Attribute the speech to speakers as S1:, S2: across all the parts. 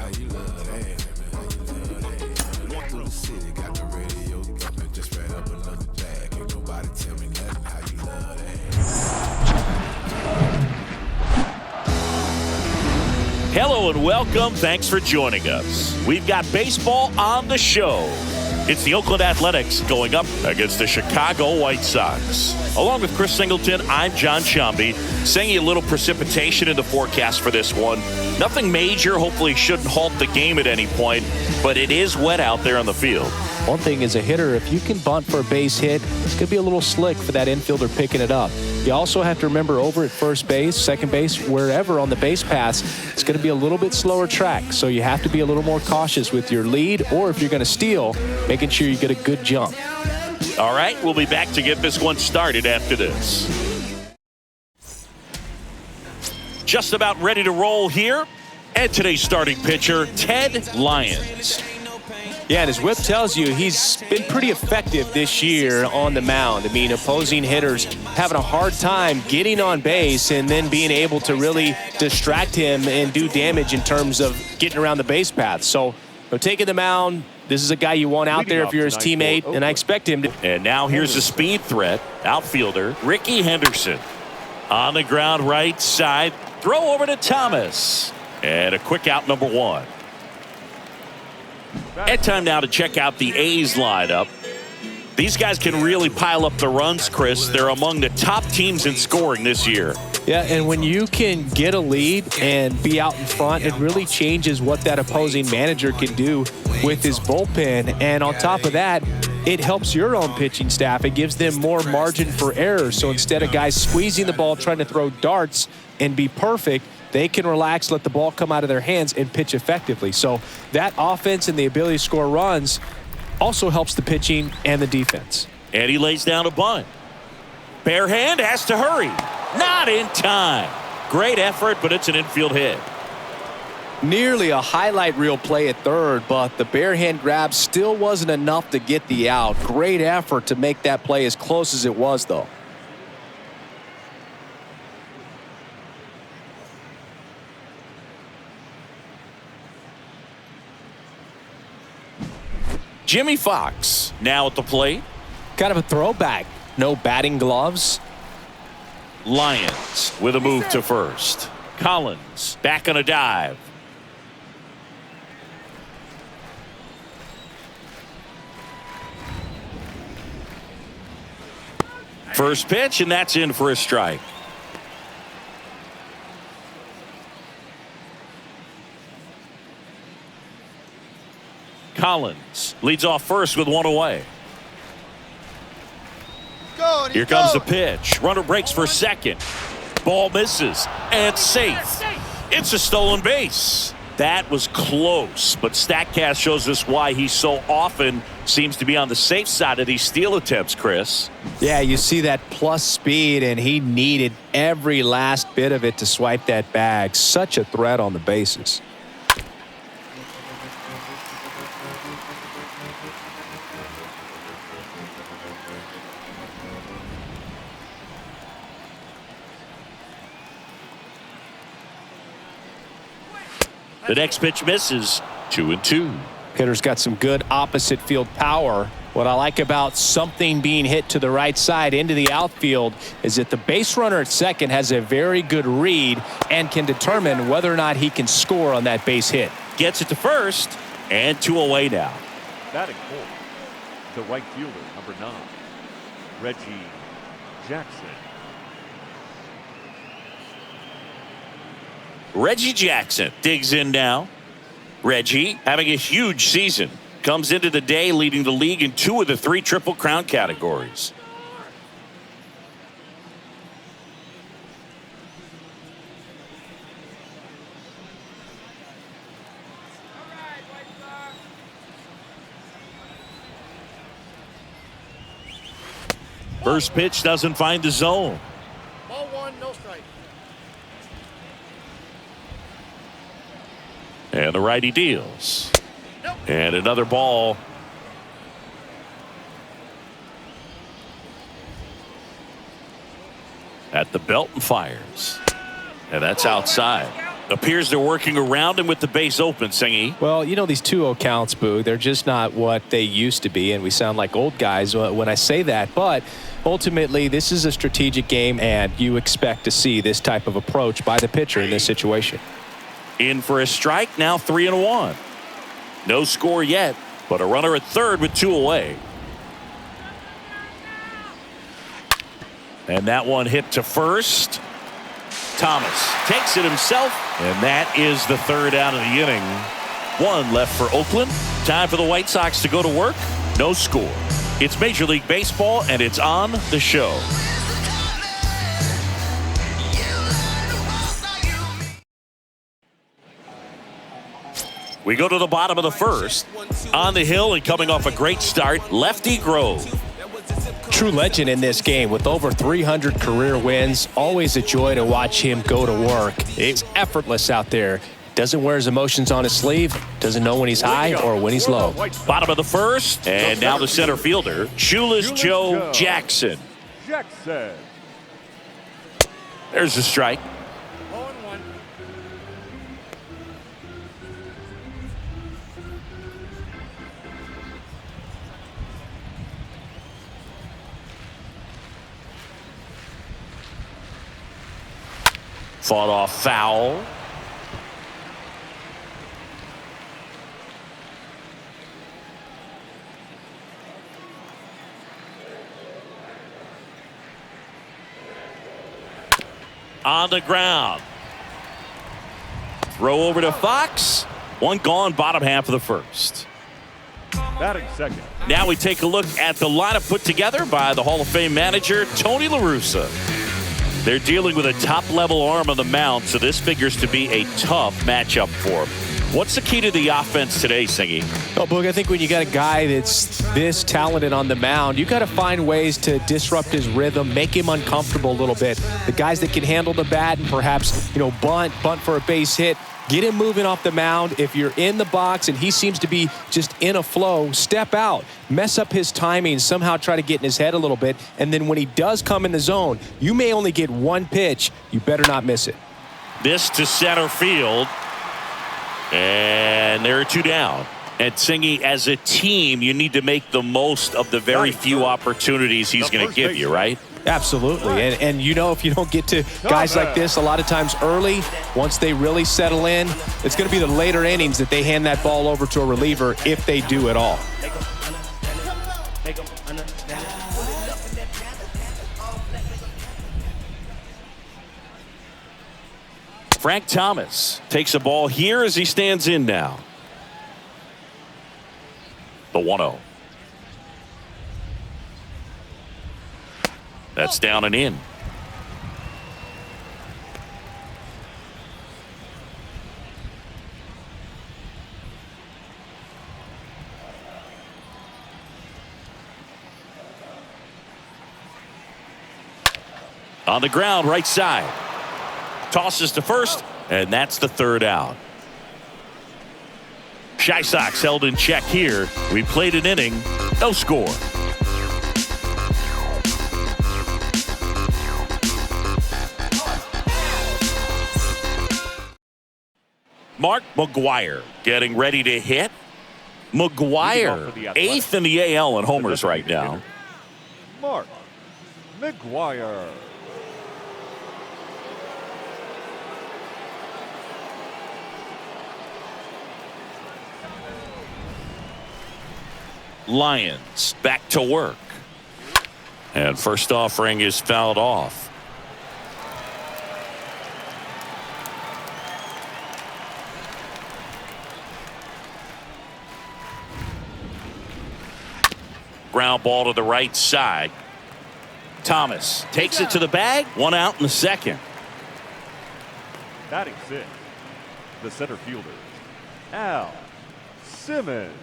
S1: how you love that. Walk through the city, got the radio thumping, just ran up another bag. Ain't nobody tell me nothing how you love that.
S2: Hello and welcome. Thanks for joining us. We've got baseball on the show. It's the Oakland Athletics going up against the Chicago White Sox. Along with Chris Singleton, I'm John Sciambi. Saying a little precipitation in the forecast for this one. Nothing major. Hopefully shouldn't halt the game at any point, but it is wet out there on the field.
S3: One thing as a hitter, if you can bunt for a base hit, it's going to be a little slick for that infielder picking it up. You also have to remember over at first base, second base, wherever on the base paths, it's going to be a little bit slower track. So you have to be a little more cautious with your lead, or if you're going to steal, making sure you get a good jump.
S2: All right, we'll be back to get this one started after this. Just about ready to roll here. And today's starting pitcher, Ted Lyons.
S3: Yeah, and his whip tells you he's been pretty effective this year on the mound. I mean, opposing hitters having a hard time getting on base and then being able to really distract him and do damage in terms of getting around the base path. So, taking the mound, this is a guy you want out there if you're his teammate, and I expect him to.
S2: And now here's the speed threat, outfielder Ricky Henderson. On the ground right side, throw over to Thomas. And a quick out, number one. And time now to check out the A's lineup. These guys can really pile up the runs, Chris. They're among the top teams in scoring this year.
S3: Yeah, and when you can get a lead and be out in front, it really changes what that opposing manager can do with his bullpen. And on top of that, it helps your own pitching staff. It gives them more margin for error. So instead of guys squeezing the ball, trying to throw darts and be perfect, they can relax, let the ball come out of their hands, and pitch effectively. So that offense and the ability to score runs also helps the pitching and the defense.
S2: And he lays down a bunt. Bare hand has to hurry. Not in time. Great effort, but it's an infield hit.
S3: Nearly a highlight reel play at third, but the bare hand grab still wasn't enough to get the out. Great effort to make that play as close as it was, though.
S2: Jimmy Fox now at the plate.
S3: Kind of a throwback. No batting gloves.
S2: Lyons with a move to first. Collins back on a dive. First pitch, and that's in for a strike. Collins leads off first with one away. Here comes the pitch. Runner breaks for second. Ball misses and safe. It's a stolen base. That was close, but StatCast shows us why he so often seems to be on the safe side of these steal attempts, Chris.
S3: Yeah, you see that plus speed, and he needed every last bit of it to swipe that bag. Such a threat on the bases.
S2: The next pitch misses. 2-2.
S3: Hitter's got some good opposite field power. What I like about something being hit to the right side into the outfield is that the base runner at second has a very good read and can determine whether or not he can score on that base hit.
S2: Gets it to first, and 2 away now.
S4: Batting fourth, the right fielder, number 9, Reggie Jackson.
S2: Reggie Jackson digs in now. Reggie having a huge season. Comes into the day leading the league in 2 of the 3 Triple Crown categories. First pitch doesn't find the zone.
S5: Ball 1, no strike.
S2: And the righty deals. And another ball. At the belt and fires. And that's outside. Appears they're working around him with the base open, Singy.
S3: Well, you know, these 2-0 counts, Boo, they're just not what they used to be, and we sound like old guys when I say that. But ultimately, this is a strategic game, and you expect to see this type of approach by the pitcher in this situation.
S2: In for a strike, now 3-1. No score yet, but a runner at third with 2 away. And that one hit to first. Thomas takes it himself, and that is the third out of the inning. 1 left for Oakland. Time for the White Sox to go to work. No score. It's Major League Baseball, and it's on the show. We go to the bottom of the first. On the hill and coming off a great start, Lefty Grove.
S3: True legend in this game with over 300 career wins. Always a joy to watch him go to work. It's effortless out there. Doesn't wear his emotions on his sleeve. Doesn't know when he's high or when he's low.
S2: Bottom of the first, and now the center fielder, Shoeless Joe Jackson. There's a strike.
S5: 0-1.
S2: Fought off foul. On the ground. Throw over to Fox. One gone, bottom half of the first.
S4: Batting second.
S2: Now we take a look at the lineup put together by the Hall of Fame manager, Tony La Russa. They're dealing with a top-level arm on the mound, so this figures to be a tough matchup for them. What's the key to the offense today, Singy?
S3: Oh, Boog, I think when you got a guy that's this talented on the mound, you got to find ways to disrupt his rhythm, make him uncomfortable a little bit. The guys that can handle the bat and perhaps, bunt for a base hit, get him moving off the mound. If you're in the box and he seems to be just in a flow, step out, mess up his timing, somehow try to get in his head a little bit. And then when he does come in the zone, you may only get one pitch. You better not miss it.
S2: This to center field. And there are 2 down. And Singy, as a team, you need to make the most of the very few opportunities he's going to give you, right?
S3: Absolutely. And if you don't get to guys like this a lot of times early, once they really settle in, it's going to be the later innings that they hand that ball over to a reliever if they do at all.
S2: Frank Thomas takes a ball here as he stands in now. The 1-0. That's down and in. On the ground, right side. Tosses to first, and that's the third out. Shy Sox held in check here. We played an inning, no score. Mark McGwire getting ready to hit. McGwire, 8th in the AL in homers right now.
S4: Mark McGwire.
S2: Lyons back to work. And first offering is fouled off. Ground ball to the right side. Thomas takes it to the bag. 1 out in the second.
S4: Batting 6th, the center fielder, Al Simmons.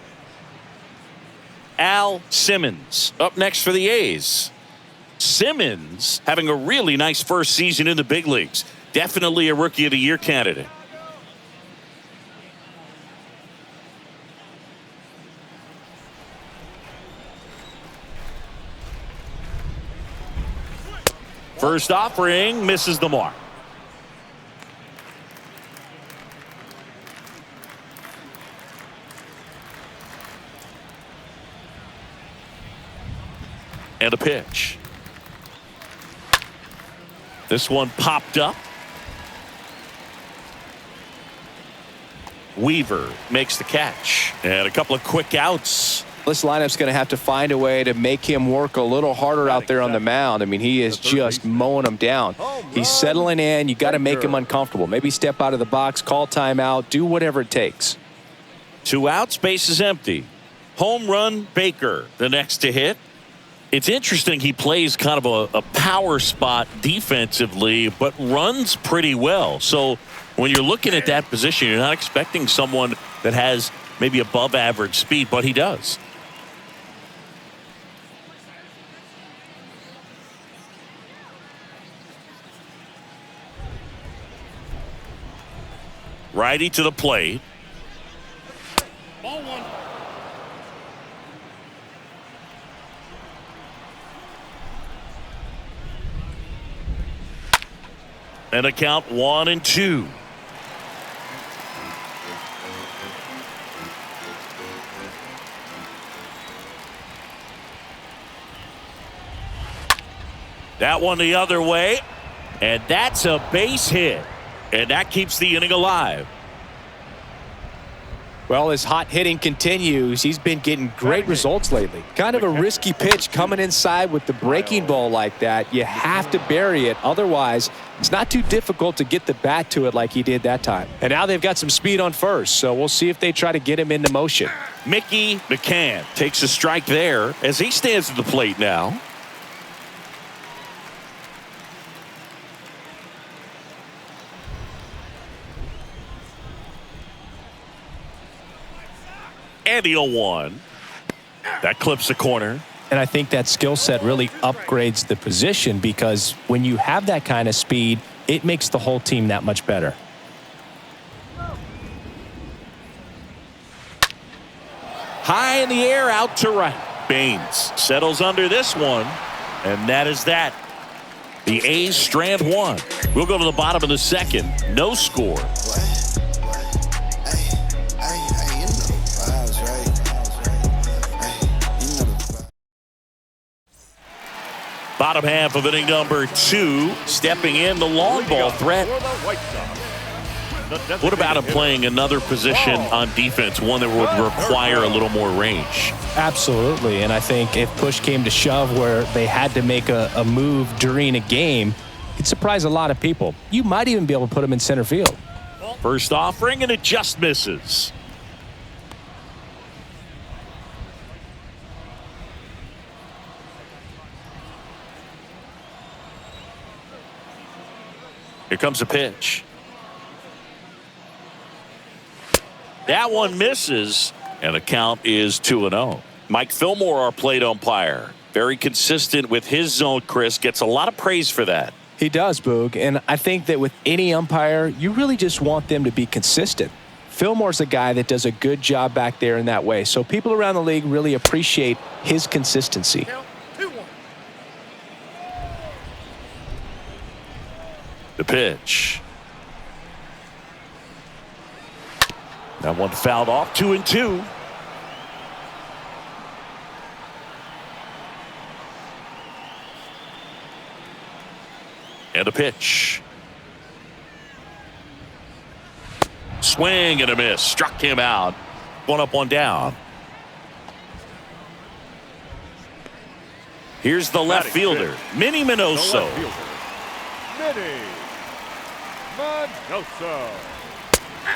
S2: Al Simmons up next for the A's. Simmons having a really nice first season in the big leagues. Definitely a Rookie of the Year candidate. First offering misses the mark. And a pitch. This one popped up. Weaver makes the catch. And a couple of quick outs.
S3: This lineup's going to have to find a way to make him work a little harder out there on the mound. I mean, he is just mowing them down. He's settling in. You got to make him uncomfortable. Maybe step out of the box, call timeout, do whatever it takes.
S2: 2 outs, base is empty. Home run, Baker, the next to hit. It's interesting he plays kind of a power spot defensively, but runs pretty well. So when you're looking at that position, you're not expecting someone that has maybe above average speed, but he does. Righty to the plate.
S5: Ball 1.
S2: And a count 1-2. That one the other way. And that's a base hit. And that keeps the inning alive.
S3: Well, his hot hitting continues. He's been getting great results lately. Kind of a risky pitch coming inside with the breaking ball like that. You have to bury it. Otherwise, it's not too difficult to get the bat to it like he did that time. And now they've got some speed on first, so we'll see if they try to get him into motion.
S2: Mickey McCann takes a strike there as he stands at the plate now. And the 0-1. That clips the corner.
S3: And I think that skill set really upgrades the position because when you have that kind of speed, it makes the whole team that much better.
S2: High in the air, out to right. Baines settles under this one, and that is that. The A's strand 1. We'll go to the bottom of the second. No score. Bottom half of inning number 2. Stepping in, the long ball threat. What about him playing another position on defense, one that would require a little more range?
S3: Absolutely, and I think if push came to shove where they had to make a move during a game, it'd surprise a lot of people. You might even be able to put him in center field.
S2: First offering, and it just misses. Here comes a pitch. That one misses, and the count is 2-0. Mike Fillmore, our plate umpire, very consistent with his zone, Chris. Gets a lot of praise for that.
S3: He does, Boog, and I think that with any umpire, you really just want them to be consistent. Fillmore's a guy that does a good job back there in that way, so people around the league really appreciate his consistency.
S2: The pitch. That one fouled off. 2-2. And a pitch. Swing and a miss. Struck him out. One up, one down. Here's the left fielder, Minnie Minoso.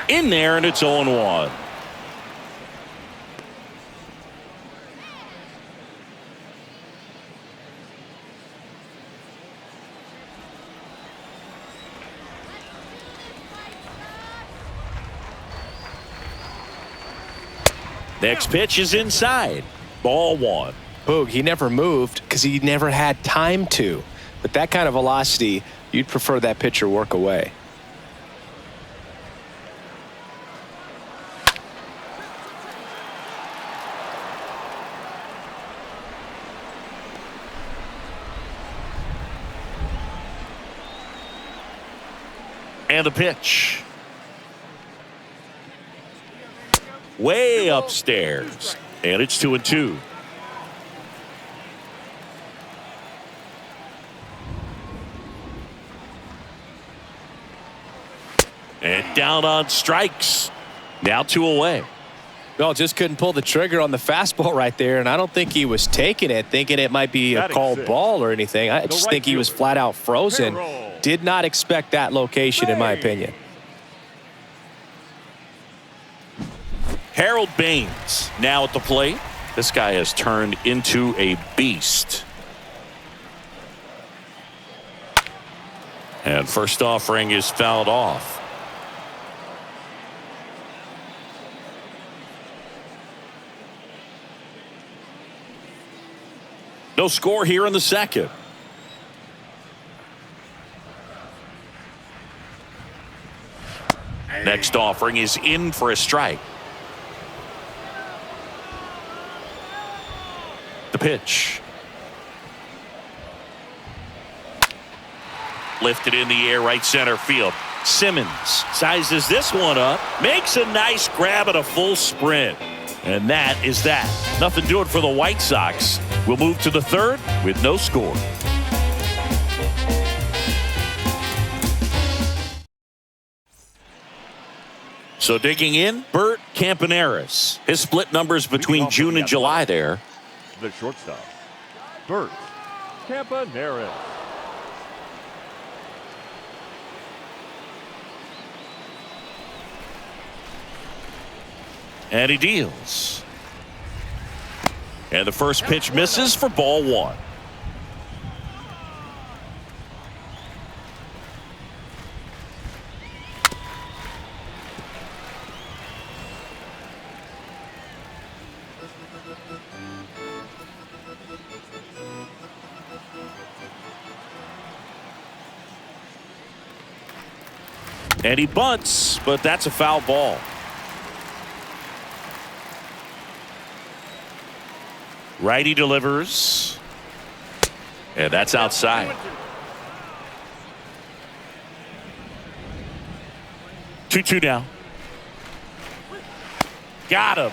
S2: In there, and it's 0-1. Next pitch is inside. Ball 1.
S3: Boog, he never moved because he never had time to. With that kind of velocity, you'd prefer that pitcher work away.
S2: And the pitch. Way upstairs. And it's 2-2. down on strikes. Now 2 away.
S3: Well, just couldn't pull the trigger on the fastball right there, and I don't think he was taking it, thinking it might be a called ball or anything. I just think he was flat out frozen. Did not expect that location, in my opinion.
S2: Harold Baines now at the plate. This guy has turned into a beast. And first offering is fouled off. No score here in the second. Next offering is in for a strike. The pitch. Lifted in the air, right center field. Simmons sizes this one up, makes a nice grab at a full sprint. And that is that. Nothing doing for the White Sox. We'll move to the third with no score. So digging in, Bert Campaneris. His split numbers between June and July there.
S4: The shortstop, Bert Campaneris.
S2: And he deals. And the first pitch misses for ball 1. And he bunts, but that's a foul ball. Righty delivers. And that's outside. 2-2 now. Got him.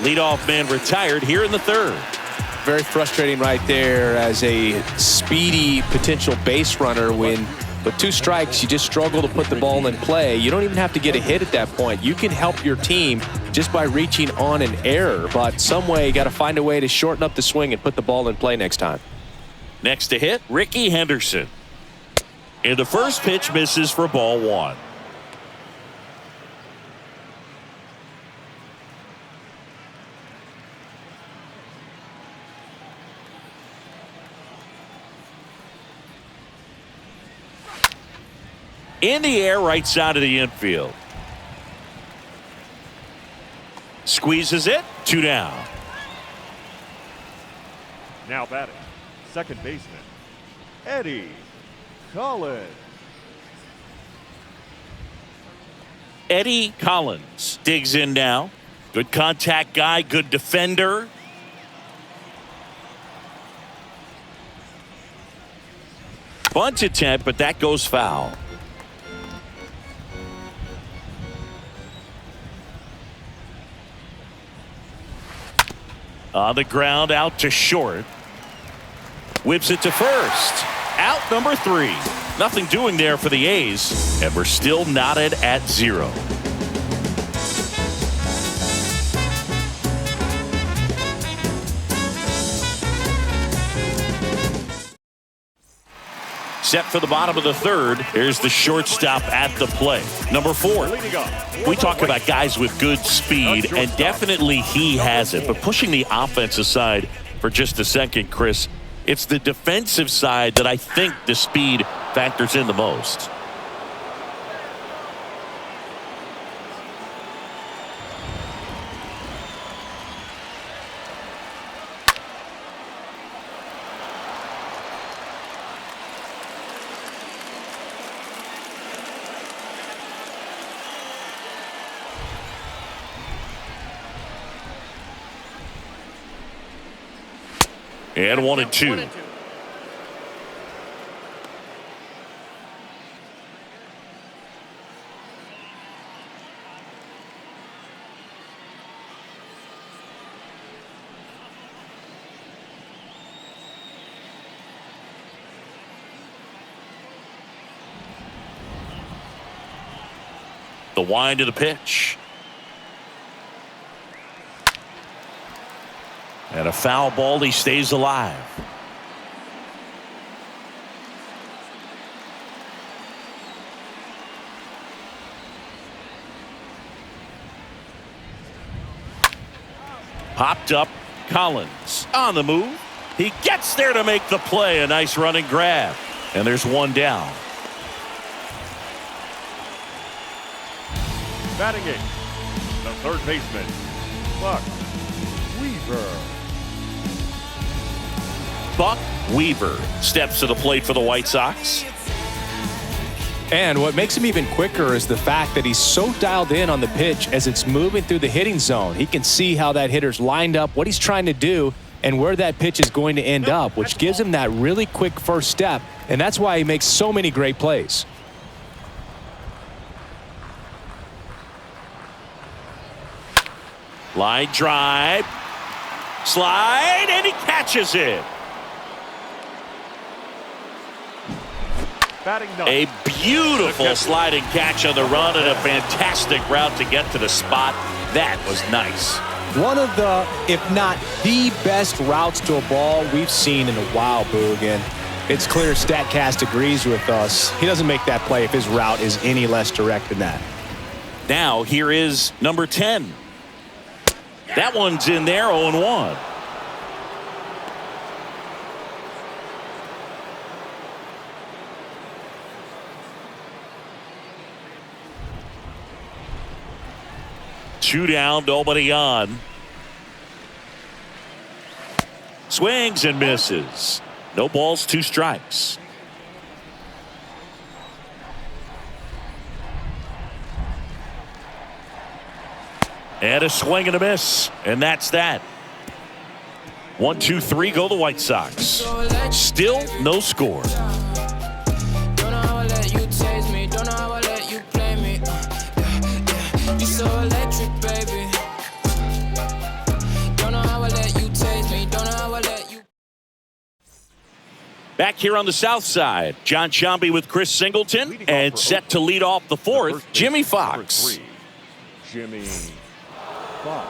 S2: Leadoff man retired here in the third.
S3: Very frustrating right there as a speedy potential base runner when with 2 strikes you just struggle to put the ball in play. You don't even have to get a hit at that point. You can help your team just by reaching on an error, but some way you got to find a way to shorten up the swing and put the ball in play next time.
S2: Next to hit, Ricky Henderson. And the first pitch misses for ball 1. In the air, right side of the infield. Squeezes it. 2 down.
S4: Now batting, second baseman, Eddie Collins.
S2: Eddie Collins digs in now. Good contact guy, good defender. Bunt attempt, but that goes foul. On the ground, out to short. Whips it to first. Out number 3. Nothing doing there for the A's, and we're still knotted at 0. Set for the bottom of the third. Here's the shortstop at the plate. Number 4. We talk about guys with good speed, and definitely he has it. But pushing the offense aside for just a second, Chris, it's the defensive side that I think the speed factors in the most. And 1-2. The wind of the pitch. And a foul ball. He stays alive. Popped up. Collins on the move. He gets there to make the play. A nice running grab. And there's one down.
S4: Batting it, the third baseman, Buck Weaver.
S2: Buck Weaver steps to the plate for the White Sox.
S3: And what makes him even quicker is the fact that he's so dialed in on the pitch as it's moving through the hitting zone. He can see how that hitter's lined up, what he's trying to do, and where that pitch is going to end up, which gives him that really quick first step, and that's why he makes so many great plays.
S2: Line drive. Slide, and he catches it.
S4: Batting ninth.
S2: A beautiful sliding catch on the run and a fantastic route to get to the spot. That was nice.
S3: One of the, if not the best routes to a ball we've seen in a while, Boogan. It's clear StatCast agrees with us. He doesn't make that play if his route is any less direct than that.
S2: Now here is number 10. That one's in there, 0-1. Two down, nobody on. Swings and misses. No balls, 2 strikes. And a swing and a miss. And that's that. 1, 2, 3 go the White Sox. Still no score. Back here on the south side, John Sciambi with Chris Singleton, and set to lead off the fourth, Jimmy Fox.
S4: Jimmy Fox.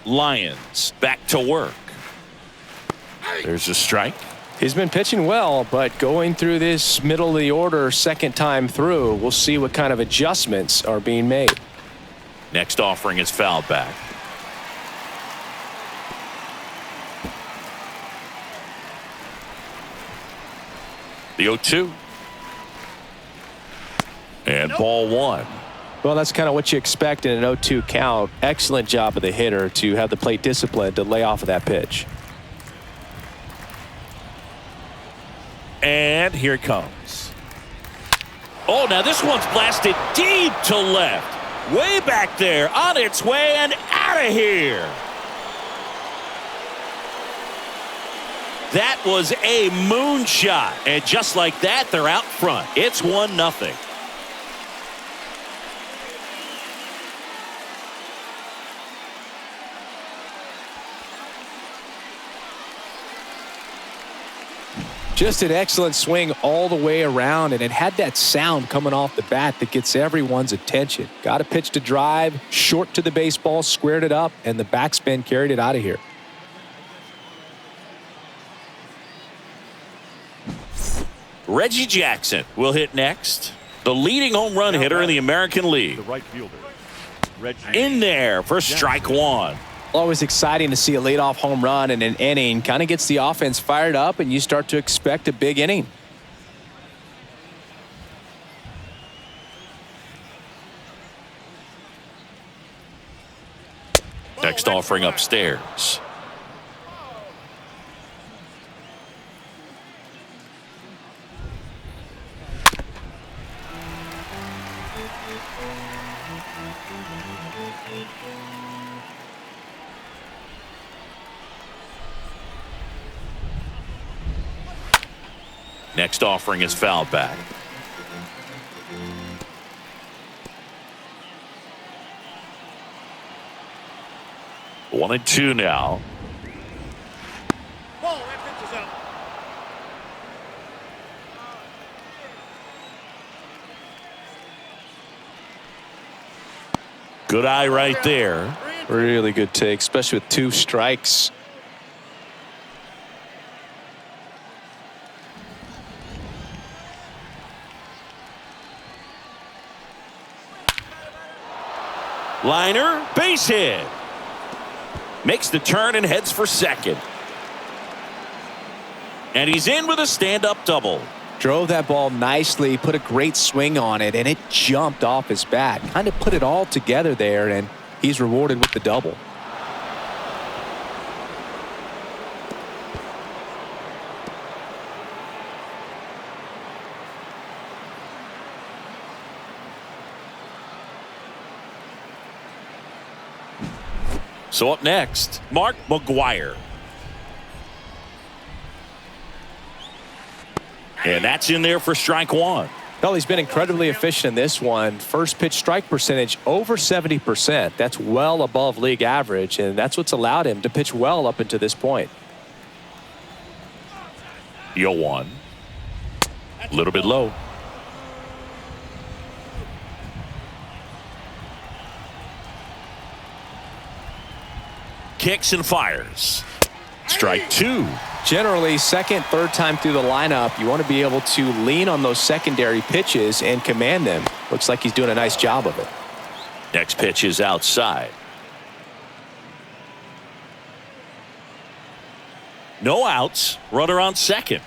S2: Lyons back to work. There's a strike.
S3: He's been pitching well, but going through this middle of the order second time through, we'll see what kind of adjustments are being made.
S2: Next offering is fouled back. The 0-2. And ball 1.
S3: Well, that's kind of what you expect in an 0-2 count. Excellent job of the hitter to have the plate discipline to lay off of that pitch.
S2: And here it comes. Oh, now this one's blasted deep to left. Way back there, on its way and out of here. That was a moonshot. And just like that, they're out front. It's 1-0.
S3: Just an excellent swing all the way around, and it had that sound coming off the bat that gets everyone's attention. Got a pitch to drive, short to the baseball, squared it up, and the backspin carried it out of here.
S2: Reggie Jackson will hit next. The leading home run hitter in the American League.
S4: The right fielder, Reggie.
S2: In there for strike 1.
S3: Always exciting to see a leadoff home run in an inning. Kind of gets the offense fired up, and you start to expect a big inning.
S2: Next offering upstairs. Next offering is fouled back. 1-2 now.
S5: Ball, that pitch is out.
S2: Good eye right there.
S3: Really good take, especially with 2 strikes.
S2: Liner, base hit. Makes the turn and heads for second. And he's in with a stand-up double.
S3: Drove that ball nicely, put a great swing on it, and it jumped off his bat. Kind of put it all together there, and he's rewarded with the double.
S2: So up next, Mark McGuire. And that's in there for strike 1.
S3: Well, he's been incredibly efficient in this one. First pitch strike percentage over 70%. That's well above league average, and that's what's allowed him to pitch well up until this point.
S2: 0-1. A little bit low. Kicks and fires. Strike 2.
S3: Generally, second, third time through the lineup, you want to be able to lean on those secondary pitches and command them. Looks like he's doing a nice job of it.
S2: Next pitch is outside. No outs. Runner on second.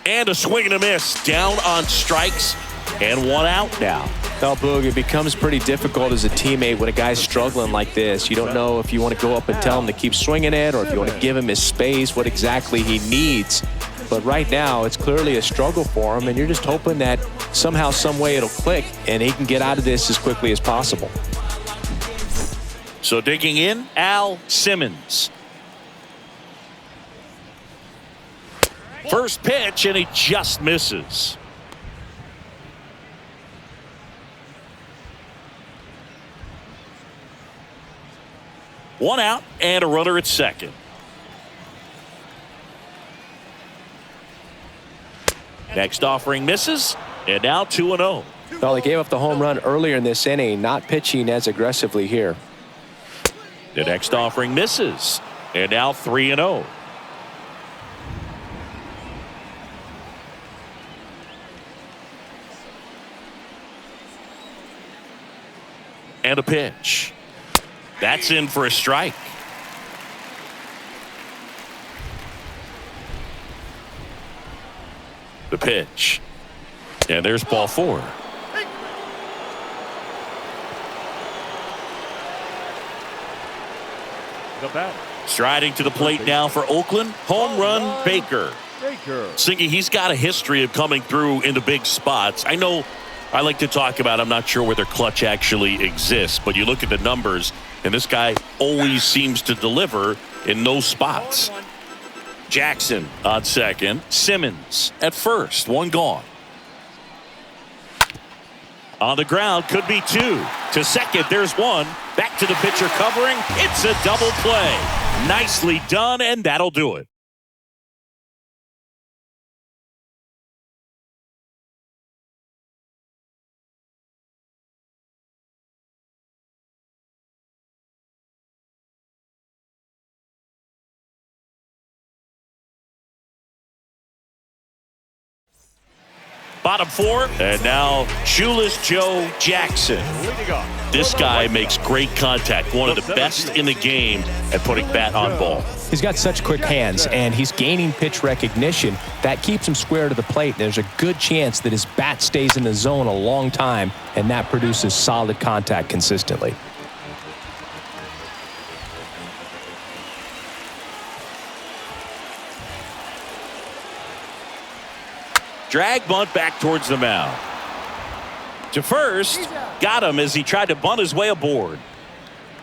S2: And a swing and a miss. Down on strikes. And 1 out now.
S3: Well, Boog, it becomes pretty difficult as a teammate when a guy's struggling like this. You don't know if you want to go up and tell him to keep swinging it or if you want to give him his space, what exactly he needs. But right now, it's clearly a struggle for him, and you're just hoping that somehow, some way it'll click and he can get out of this as quickly as possible.
S2: So digging in, Al Simmons. First pitch, and he just misses. One out and a runner at second. Next offering misses, and now 2-0.
S3: Well, he gave up the home run earlier in this inning, not pitching as aggressively here.
S2: The next offering misses, and now 3-0. And a pitch. That's in for a strike. The pitch. And there's ball 4.
S4: The bat.
S2: Striding to the plate now for Oakland. Home run, Baker. Singy, he's got a history of coming through into big spots. I know I like to talk about, I'm not sure whether clutch actually exists, but you look at the numbers, and this guy always seems to deliver in those spots. Jackson on second. Simmons at first. 1 gone. On the ground, could be 2. To second, there's 1. Back to the pitcher covering. It's a double play. Nicely done, and that'll do it. Bottom 4, and now Shoeless Joe Jackson. This guy makes great contact. One of the best in the game at putting bat on ball.
S3: He's got such quick hands, and he's gaining pitch recognition. That keeps him square to the plate. There's a good chance that his bat stays in the zone a long time, and that produces solid contact consistently.
S2: Drag bunt back towards the mound. To first, got him as he tried to bunt his way aboard.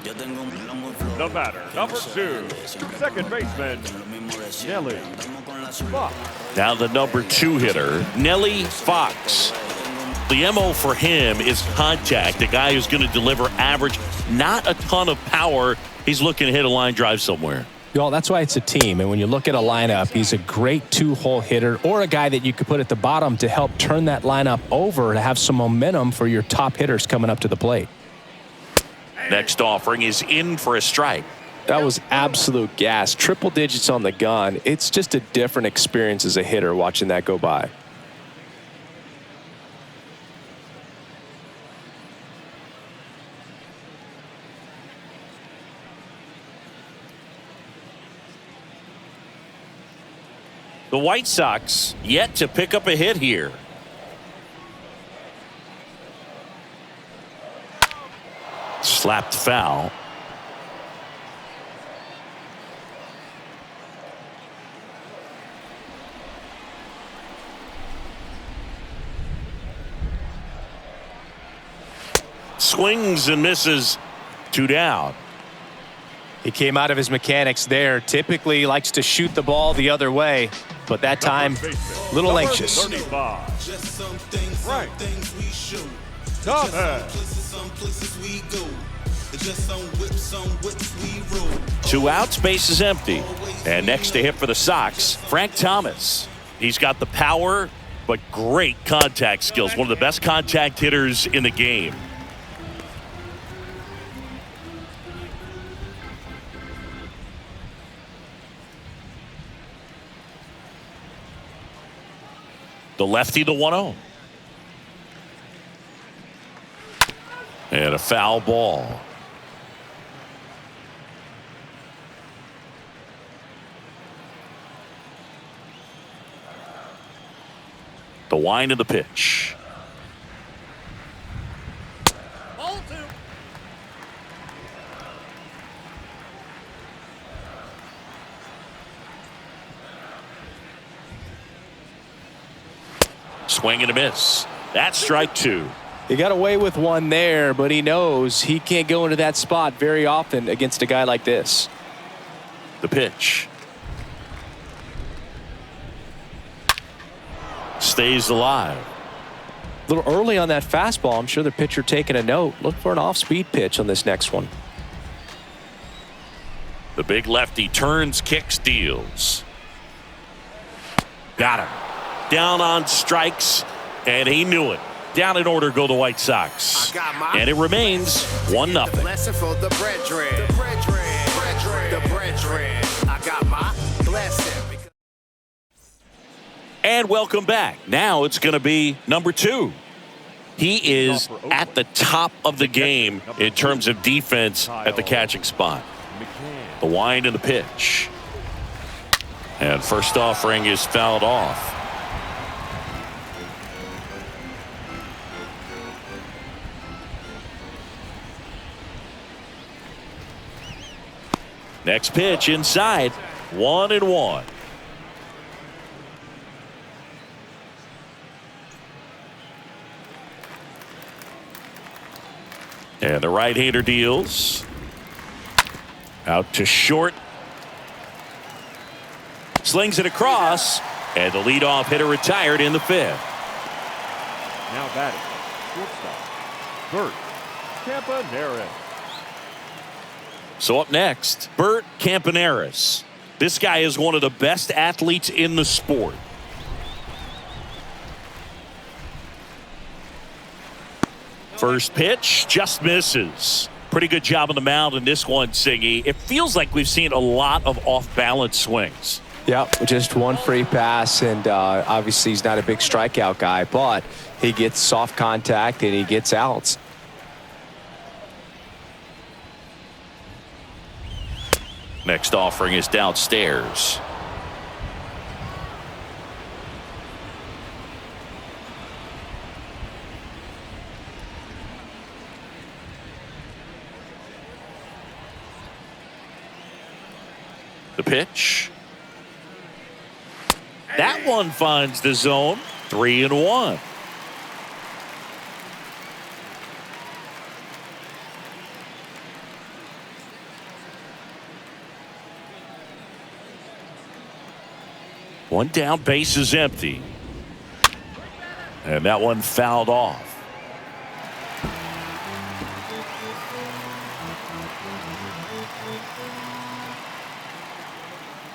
S4: The batter, number 2, second baseman, Nelly Fox.
S2: Now the number 2 hitter, Nelly Fox. The MO for him is contact. A guy who's going to deliver average, not a ton of power. He's looking to hit a line drive somewhere.
S3: Well, that's why it's a team. And when you look at a lineup, he's a great two-hole hitter or a guy that you could put at the bottom to help turn that lineup over to have some momentum for your top hitters coming up to the plate.
S2: Next offering is in for a strike.
S3: That was absolute gas. Triple digits on the gun. It's just a different experience as a hitter watching that go by.
S2: The White Sox yet to pick up a hit here. Slapped foul. Swings and misses. 2 down.
S3: He came out of his mechanics there. Typically likes to shoot the ball the other way, but that time a little anxious.
S4: 35.
S1: Just some things we shoot. Some places we go. Just some whips we roll.
S2: 2 outs, base is empty. And next to hit for the Sox, Frank Thomas. He's got the power, but great contact skills. One of the best contact hitters in the game. The lefty, the 1-0. And a foul ball. The wind of the pitch.
S5: Ball 2.
S2: Swing and a miss. That's strike 2.
S3: He got away with one there, but he knows he can't go into that spot very often against a guy like this.
S2: The pitch. Stays alive.
S3: A little early on that fastball. I'm sure the pitcher taking a note. Look for an off-speed pitch on this next one.
S2: The big lefty turns, kicks, deals. Got him. Down on strikes, and he knew it. Down in order go the White Sox. And it remains 1-0.
S6: Blessing for the brethren. The brethren. I got my blessing.
S2: And welcome back. Now it's going to be number 2. He is at the top of the game in terms of defense at the catching spot. The wind and the pitch. And first offering is fouled off. Next pitch inside. 1-1. And the right-hander deals. Out to short. Slings it across. And the leadoff hitter retired in the 5th.
S4: Now batting. Shortstop. Bert Campaneris.
S2: So up next, Bert Campaneris. This guy is one of the best athletes in the sport. First pitch just misses. Pretty good job on the mound in this one, Singy. It feels like we've seen a lot of off-balance swings.
S3: Yep, just one free pass, and obviously he's not a big strikeout guy, but he gets soft contact and he gets outs.
S2: Next offering is downstairs. The pitch. That one finds the zone. 3-1. One down, base is empty. And that one fouled off.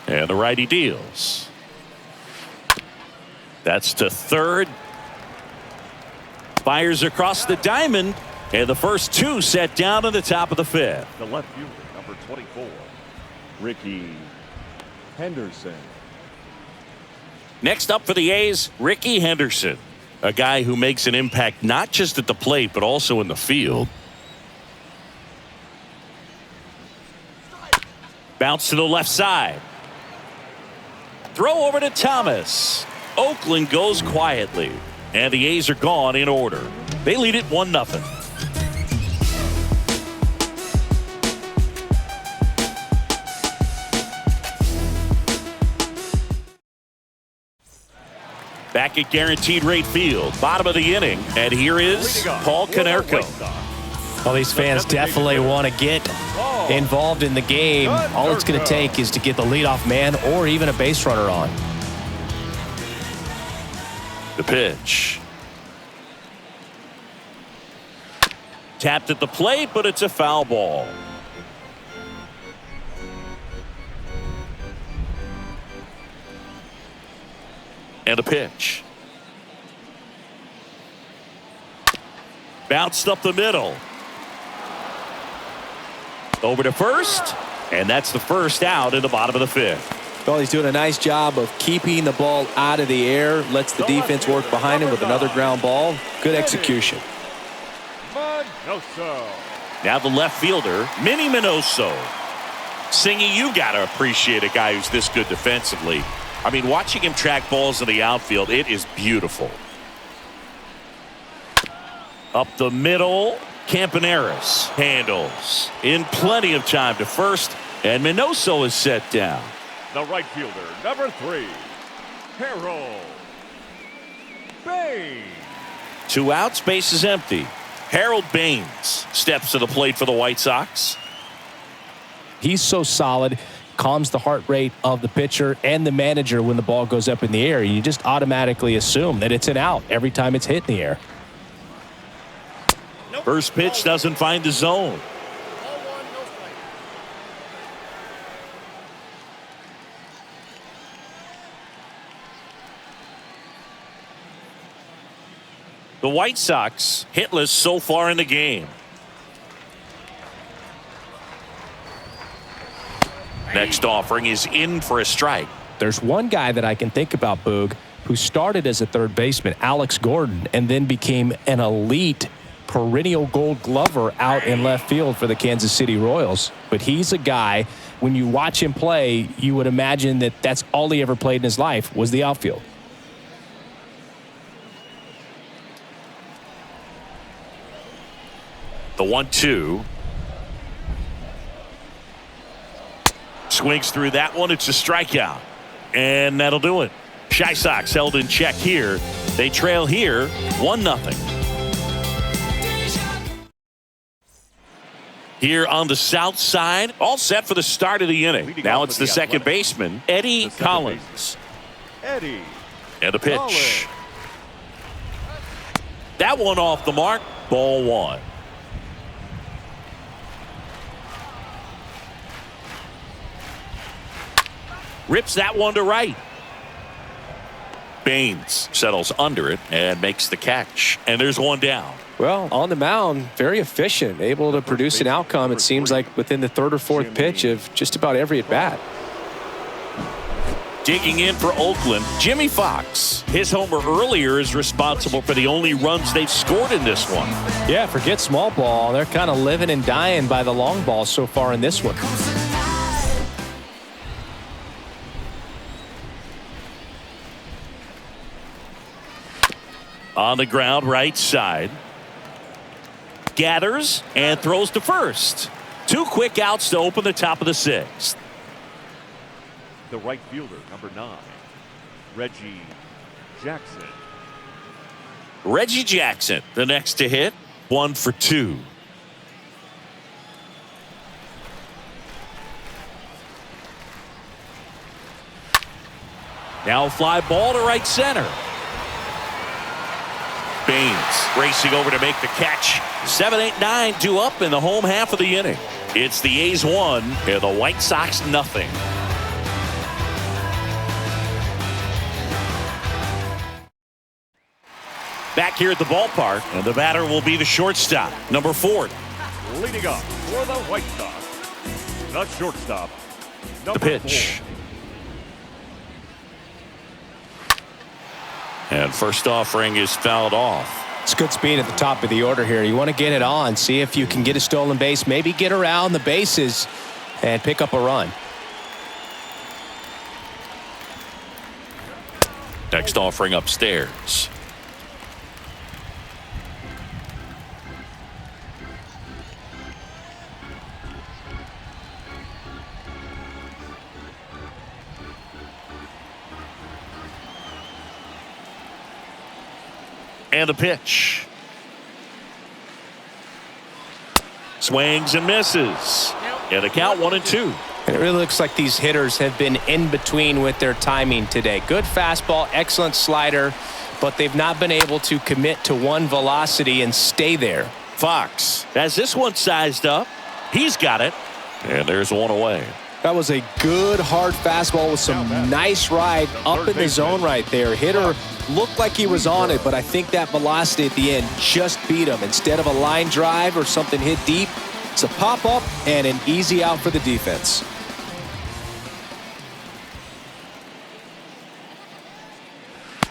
S2: And the righty deals. That's to third. Fires across the diamond. And the first two set down in the top of the fifth.
S4: The left fielder, number 24, Ricky Henderson.
S2: Next up for the A's, Ricky Henderson. A guy who makes an impact not just at the plate, but also in the field. Bounce to the left side. Throw over to Thomas. Oakland goes quietly. And the A's are gone in order. They lead it 1-0. Back at Guaranteed Rate Field, bottom of the inning, and here is Paul Konerko.
S3: Well, these fans definitely want to get involved in the game. All it's going to take is to get the leadoff man or even a base runner on.
S2: The pitch. Tapped at the plate, but it's a foul ball. And a pitch. Bounced up the middle. Over to first. And that's the first out in the bottom of the fifth.
S3: Well, he's doing a nice job of keeping the ball out of the air. Lets the defense work behind him with another ground ball. Good execution.
S2: Now the left fielder, Minnie Minoso. Singy, you got to appreciate a guy who's this good defensively. I mean, watching him track balls in the outfield, it is beautiful. Up the middle, Campaneris handles in plenty of time to first, and Minoso is set down.
S4: The right fielder, number 3, Harold Baines.
S2: 2 outs, base is empty. Harold Baines steps to the plate for the White Sox.
S3: He's so solid. Calms the heart rate of the pitcher and the manager when the ball goes up in the air. You just automatically assume that it's an out every time it's hit in the air.
S2: First pitch doesn't find the zone. The White Sox hitless so far in the game. Next offering is in for a strike.
S3: There's one guy that I can think about, Boog, who started as a third baseman, Alex Gordon, and then became an elite perennial Gold Glover out in left field for the Kansas City Royals. But he's a guy, when you watch him play, you would imagine that that's all he ever played in his life was the outfield.
S2: The 1-2. Swings through that one. It's a strikeout. And that'll do it. Chi Sox held in check here. They trail here 1-0. Here on the south side, all set for the start of the inning. Now it's the second baseman, Eddie Collins.
S4: Eddie.
S2: And the pitch. That one off the mark. Ball 1. Rips that one to right. Baines settles under it and makes the catch. And there's one down.
S3: Well, on the mound, very efficient, able to produce an outcome, it seems like, within the third or fourth pitch of just about every at-bat.
S2: Digging in for Oakland, Jimmy Fox. His homer earlier is responsible for the only runs they've scored in this one.
S3: Yeah, forget small ball. They're kind of living and dying by the long ball so far in this one.
S2: On the ground, right side. Gathers and throws to first. 2 quick outs to open the top of the 6th.
S4: The right fielder, number 9, Reggie Jackson.
S2: Reggie Jackson, the next to hit. 1 for 2. Now a fly ball to right center. racing over to make the catch. 7, 8, 9 due up in the home half of the inning. It's the A's 1 and the White Sox 0. Back here at the ballpark, and the batter will be the shortstop, number 4.
S4: Leading up for the White Sox, the shortstop,
S2: The pitch.
S4: 4.
S2: And first offering is fouled off.
S3: It's good speed at the top of the order here. You want to get it on, see if you can get a stolen base, maybe get around the bases and pick up a run.
S2: Next offering upstairs. And the pitch. Swings and misses. And the count 1-2.
S3: And it really looks like these hitters have been in between with their timing today. Good fastball, excellent slider, but they've not been able to commit to one velocity and stay there.
S2: Fox has this one sized up. He's got it. And there's one away.
S3: That was a good hard fastball with some nice ride up in the zone right there. Hitter looked like he was on it, but I think that velocity at the end just beat him. Instead of a line drive or something hit deep, it's a pop-up and an easy out for the defense.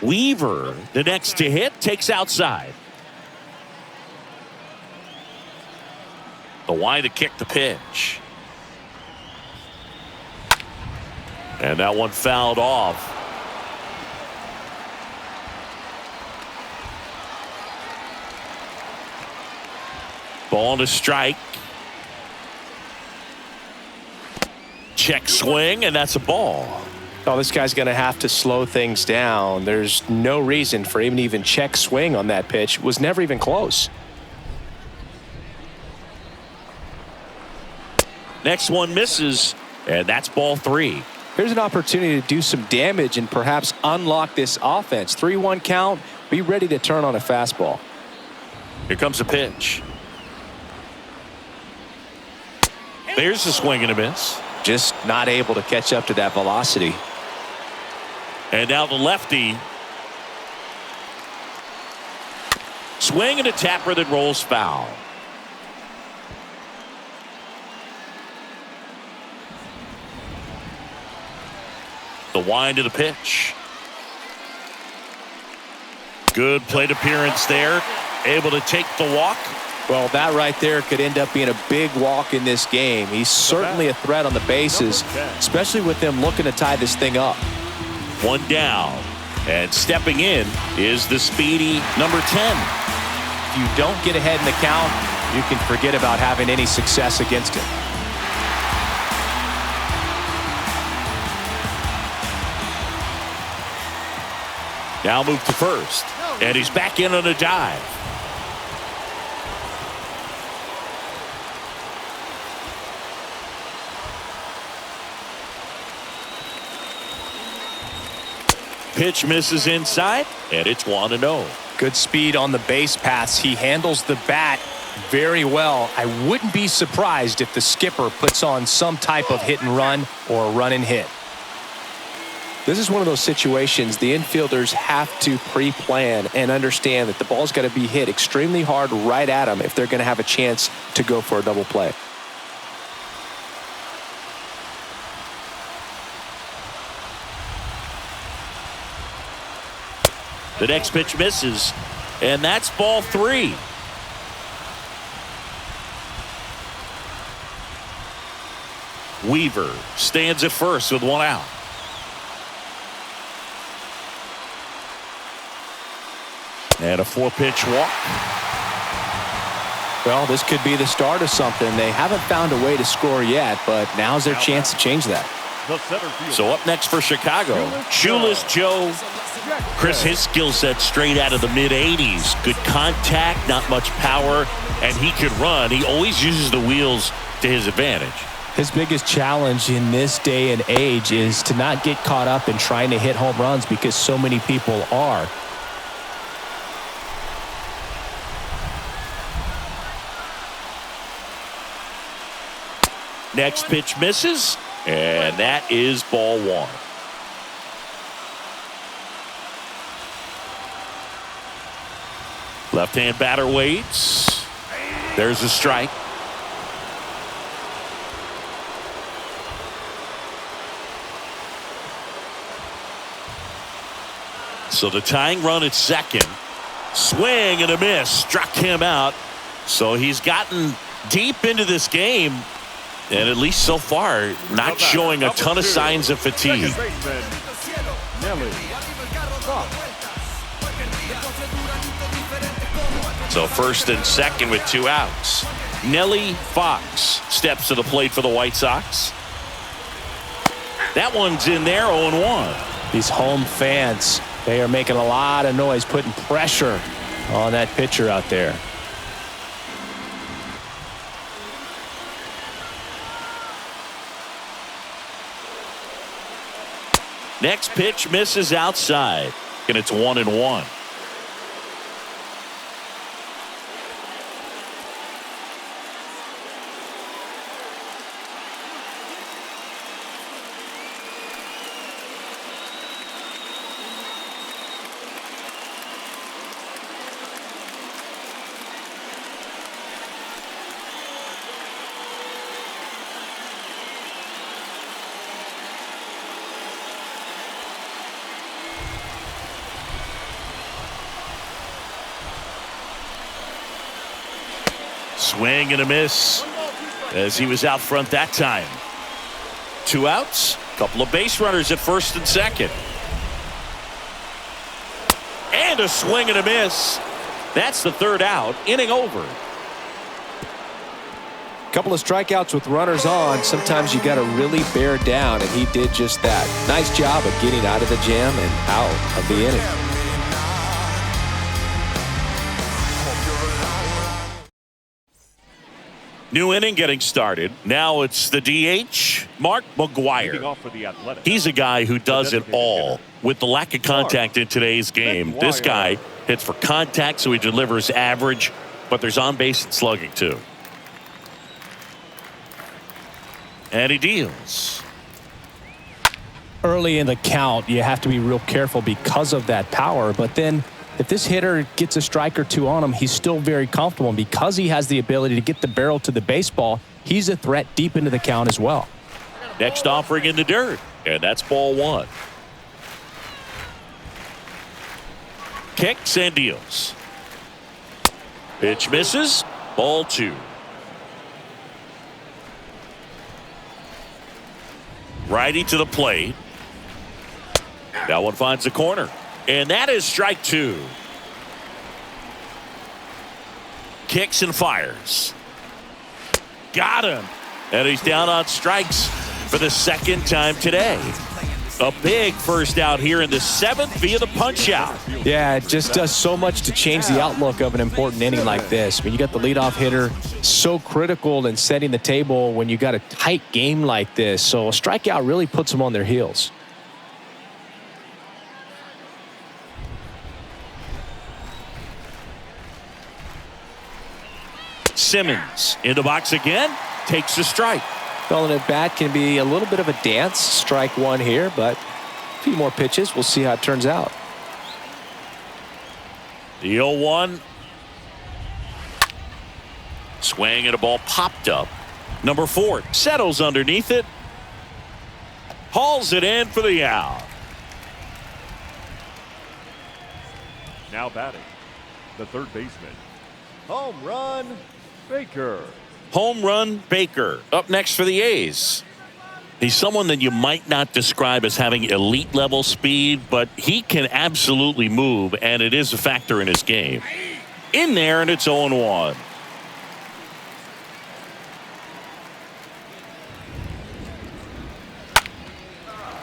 S2: Weaver, the next to hit, takes outside. The wide to kick the pitch. And that one fouled off. Ball to strike. Check swing, and that's a ball.
S3: Oh, this guy's going to have to slow things down. There's no reason for him to even check swing on that pitch. It was never even close.
S2: Next one misses, and that's ball 3.
S3: Here's an opportunity to do some damage and perhaps unlock this offense. 3-1 count. Be ready to turn on a fastball.
S2: Here comes the pitch. There's the swing and a miss.
S3: Just not able to catch up to that velocity.
S2: And now the lefty. Swing and a tapper that rolls foul. The wind of the pitch. Good plate appearance there. Able to take the walk.
S3: Well, that right there could end up being a big walk in this game. He's certainly a threat on the bases, especially with them looking to tie this thing up.
S2: One down. And stepping in is the speedy number 10.
S3: If you don't get ahead in the count, you can forget about having any success against him.
S2: Now move to first. And he's back in on a dive. Pitch misses inside, and it's 1-0.
S3: Good speed on the base paths. He handles the bat very well. I wouldn't be surprised if the skipper puts on some type of hit and run or a run and hit. This is one of those situations the infielders have to pre-plan and understand that the ball's got to be hit extremely hard right at them if they're going to have a chance to go for a double play.
S2: The next pitch misses, and that's ball 3. Weaver stands at first with one out. And a 4-pitch walk.
S3: Well, this could be the start of something. They haven't found a way to score yet, but now's their chance to change that.
S2: So up next for Chicago, Shoeless Joe. Chris, his skill set straight out of the mid-80s. Good contact, not much power, and he can run. He always uses the wheels to his advantage.
S3: His biggest challenge in this day and age is to not get caught up in trying to hit home runs because so many people are.
S2: Next pitch misses, and that is ball one. Left-hand batter waits. There's a strike. So the tying run at second. Swing and a miss. Struck him out. So he's gotten deep into this game. And at least so far, not showing a ton of signs of fatigue. So first and second with 2 outs. Nelly Fox steps to the plate for the White Sox. That one's in there, 0-1.
S3: These home fans, they are making a lot of noise, putting pressure on that pitcher out there.
S2: Next pitch misses outside, and it's 1-1. Swing and a miss as he was out front that time. 2 outs, couple of base runners at first and second. And a swing and a miss. That's the 3rd out, inning over.
S3: Couple of strikeouts with runners on. Sometimes you got to really bear down, and he did just that. Nice job of getting out of the jam and out of the inning.
S2: New inning getting started. Now it's the DH, Mark McGwire. He's a guy who does it all. With the lack of contact in today's game, this guy hits for contact, so he delivers average, but there's on-base and slugging too. And he deals.
S3: Early in the count, you have to be real careful because of that power, but then if this hitter gets a strike or 2 on him, he's still very comfortable. And because he has the ability to get the barrel to the baseball, he's a threat deep into the count as well.
S2: Next offering in the dirt, and that's ball 1. Kicks and deals. Pitch misses, ball 2. Righty to the plate. That one finds the corner. And that is strike 2. Kicks and fires. Got him. And he's down on strikes for the 2nd time today. A big first out here in the 7th via the punch out.
S3: Yeah, it just does so much to change the outlook of an important inning like this. I mean, you got the leadoff hitter, so critical in setting the table when you got a tight game like this. So a strikeout really puts them on their heels.
S2: Simmons in the box again, takes a strike.
S3: Throwing at bat can be a little bit of a dance. Strike 1 here, but a few more pitches. We'll see how it turns out.
S2: The 0-1. Swing and a ball popped up. Number 4 settles underneath it. Hauls it in for the out.
S4: Now batting, the 3rd baseman. Home run, Baker.
S2: Home run Baker up next for the A's. He's someone that you might not describe as having elite level speed, but he can absolutely move, and it is a factor in his game. In there, and it's 0-1.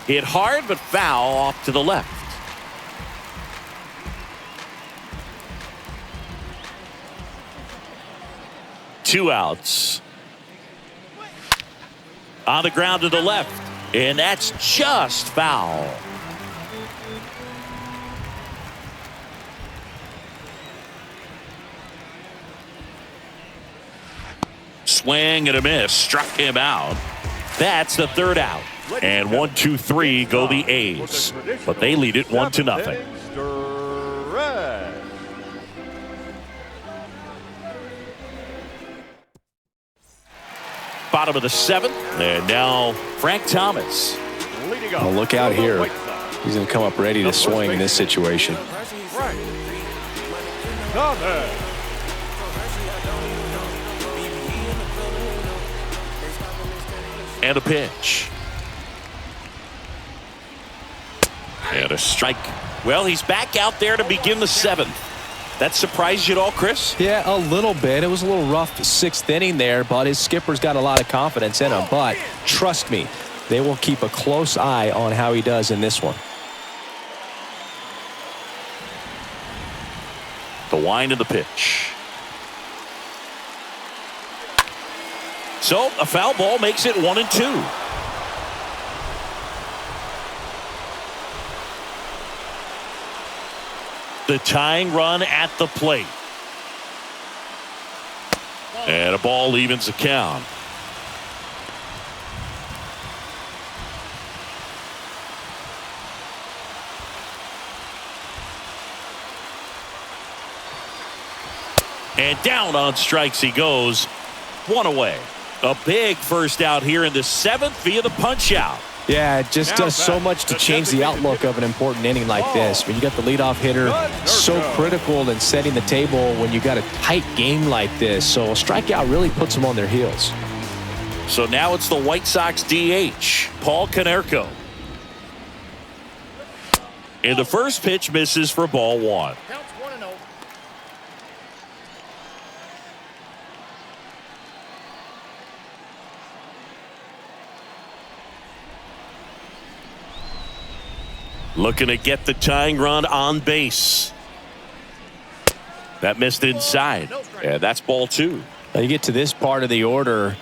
S2: Hit hard but foul off to the left. Two outs. On the ground to the left, and that's just foul. Swing swing and a miss. Struck him out. That's the third out. And 1, 2, 3 go the A's. But they lead it 1-0. Bottom of the 7th. And now Frank Thomas.
S3: Well, look out here. He's going to come up ready to swing in this situation.
S2: And a pitch. And a strike. Well, he's back out there to begin the 7th. That surprised you at all, Chris?
S3: Yeah, a little bit. It was a little rough 6th inning there, but his skipper's got a lot of confidence in him. But trust me, they will keep a close eye on how he does in this one.
S2: The wind of the pitch. So a foul ball makes it 1-2. The tying run at the plate. And a ball evens the count. And down on strikes he goes. One away. A big first out here in the 7th via the punch out.
S3: Yeah, it just does so much to change the outlook of an important inning like this. When you got the leadoff hitter, so critical in setting the table when you got a tight game like this. So a strikeout really puts them on their heels.
S2: So now it's the White Sox DH, Paul Konerko. And the first pitch misses for ball 1.
S5: Counts 1-0.
S2: Looking to get the tying run on base. That missed inside. And that's ball 2.
S3: Now you get to this part of the order.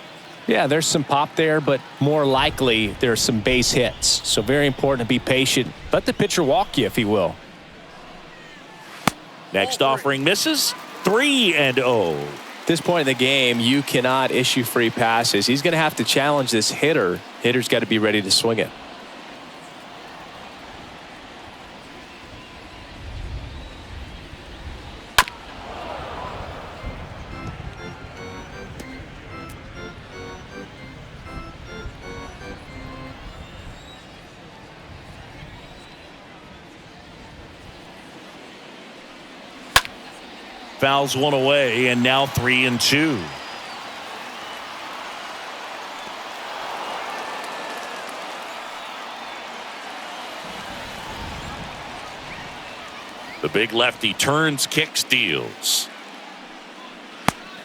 S3: Yeah, there's some pop there, but more likely there's some base hits. So very important to be patient. Let the pitcher walk you if he will.
S2: Next offering misses. 3-0.
S3: At this point in the game, you cannot issue free passes. He's going to have to challenge this hitter. Hitter's got to be ready to swing it.
S2: Fouls one away, and now 3-2. The big lefty turns, kicks, deals.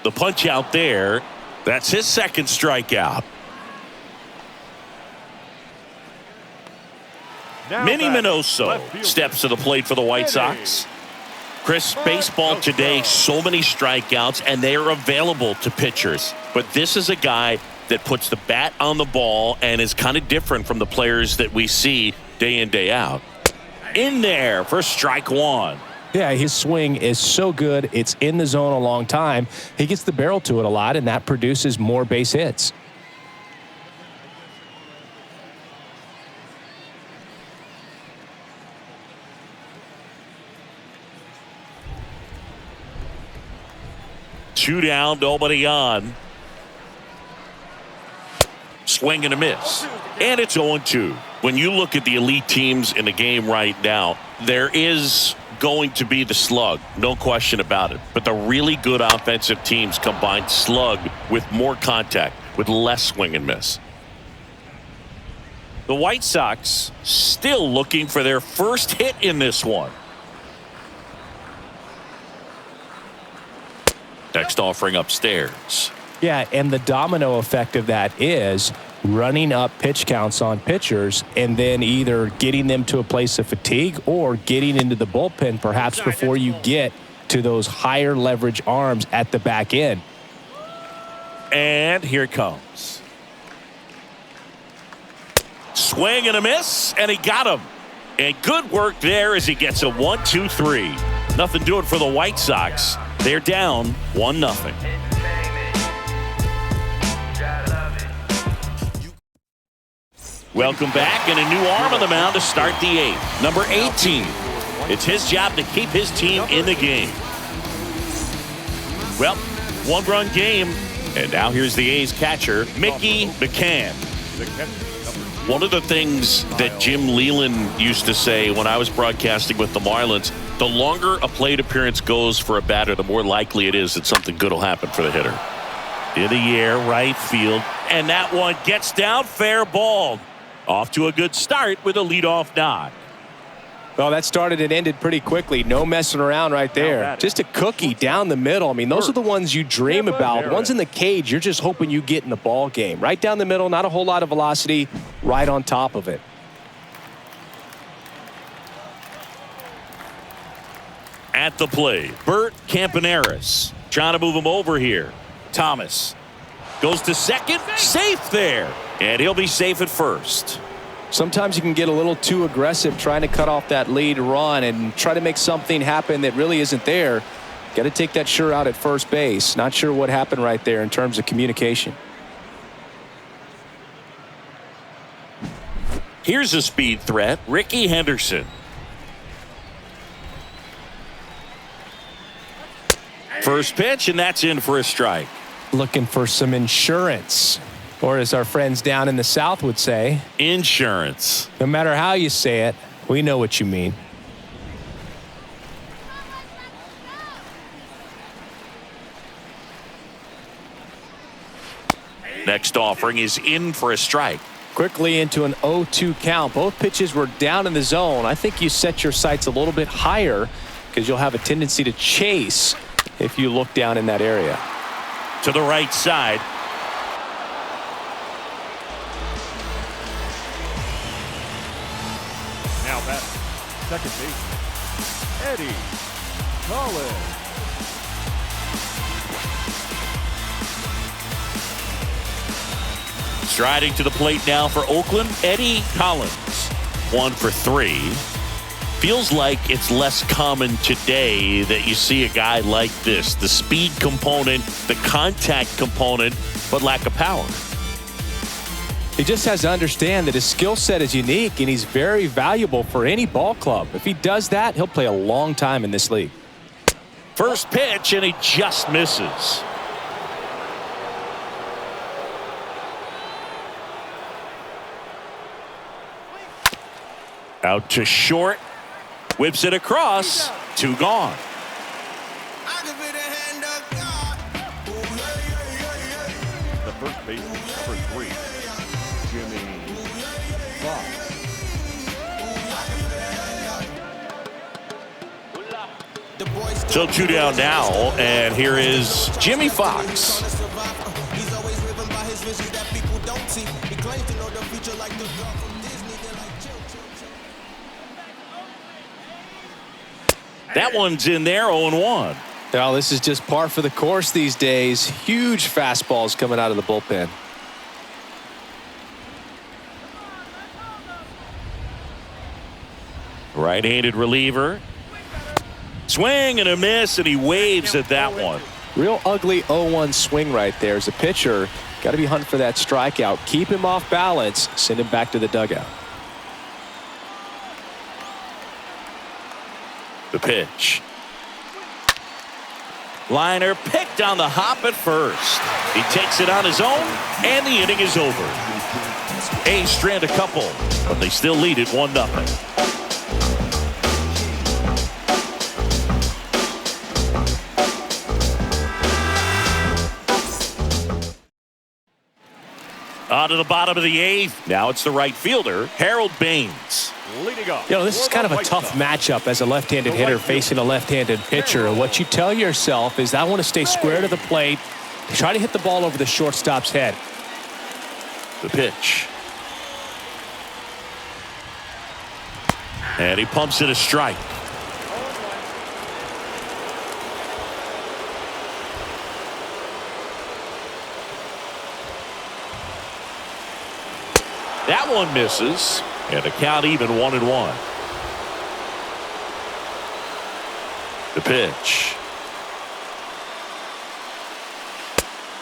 S2: The punch out there. That's his second strikeout. Minnie Minoso steps to the plate for the White Sox. Chris, baseball today, so many strikeouts, and they are available to pitchers. But this is a guy that puts the bat on the ball and is kind of different from the players that we see day in, day out. In there for strike 1.
S3: Yeah, his swing is so good. It's in the zone a long time. He gets the barrel to it a lot, and that produces more base hits.
S2: Two down, nobody on. Swing and a miss. And it's 0-2. When you look at the elite teams in the game right now, there is going to be the slug, no question about it. But the really good offensive teams combine slug with more contact, with less swing and miss. The White Sox still looking for their first hit in this one. Next offering upstairs.
S3: Yeah, and the domino effect of that is running up pitch counts on pitchers and then either getting them to a place of fatigue or getting into the bullpen perhaps before you get to those higher leverage arms at the back end.
S2: And here it comes. Swing and a miss, and he got him. And good work there as he gets a 1-2-3. Nothing doing for the White Sox. They're down 1-0. Welcome back, and a new arm on the mound to start the 8th. Number 18. It's his job to keep his team in the game. Well, one-run game, and now here's the A's catcher, Mickey McCann. One of the things that Jim Leland used to say when I was broadcasting with the Marlins, the longer a plate appearance goes for a batter, the more likely it is that something good will happen for the hitter. In the air, right field, and that one gets down, fair ball. Off to a good start with a leadoff knock.
S3: Well, that started and ended pretty quickly. No messing around right there. Just a cookie down the middle. I mean, those are the ones you dream about. Ones in the cage, you're just hoping you get in the ball game. Right down the middle, not a whole lot of velocity, right on top of it.
S2: At the plate, Bert Campaneris trying to move him over here. Thomas goes to second, safe there, and he'll be safe at first.
S3: Sometimes you can get a little too aggressive trying to cut off that lead run and try to make something happen that really isn't there. Got to take that sure out at first base. Not sure what happened right there in terms of communication.
S2: Here's a speed threat, Ricky Henderson. First pitch, and that's in for a strike.
S3: Looking for some insurance, or as our friends down in the South would say,
S2: insurance.
S3: No matter how you say it, we know what you mean.
S2: Next offering is in for a strike.
S3: Quickly into an 0-2 count. Both pitches were down in the zone. I think you set your sights a little bit higher because you'll have a tendency to chase if you look down in that area.
S2: To the right side.
S4: Now back, second base, Eddie Collins.
S2: Striding to the plate now for Oakland, Eddie Collins. 1 for 3. Feels like it's less common today that you see a guy like this. The speed component, the contact component, but lack of power.
S3: He just has to understand that his skill set is unique and he's very valuable for any ball club. If he does that, he'll play a long time in this league.
S2: First pitch, and he just misses. Out to short. Whips it across. 2 gone.
S4: The first baseman, number 3, Jimmy Fox.
S2: So 2 down now, and here is Jimmy Fox. That one's in there, 0-1.
S3: Well, this is just par for the course these days. Huge fastballs coming out of the bullpen.
S2: Right-handed reliever. Swing and a miss, and he waves at that one.
S3: Real ugly 0-1 swing right there. As a pitcher, got to be hunting for that strikeout. Keep him off balance. Send him back to the dugout.
S2: The pitch. Liner picked on the hop at first. He takes it on his own, and the inning is over. A's strand a couple, but they still lead it 1-0. On to the bottom of the 8th. Now it's the right fielder, Harold Baines.
S4: Leading off.
S3: You know, this is kind of a tough matchup as a left-handed hitter facing a left-handed pitcher. What you tell yourself is, I want to stay square to the plate, try to hit the ball over the shortstop's head.
S2: The pitch. And he pumps it a strike. That one misses, and the count even 1-1. The pitch.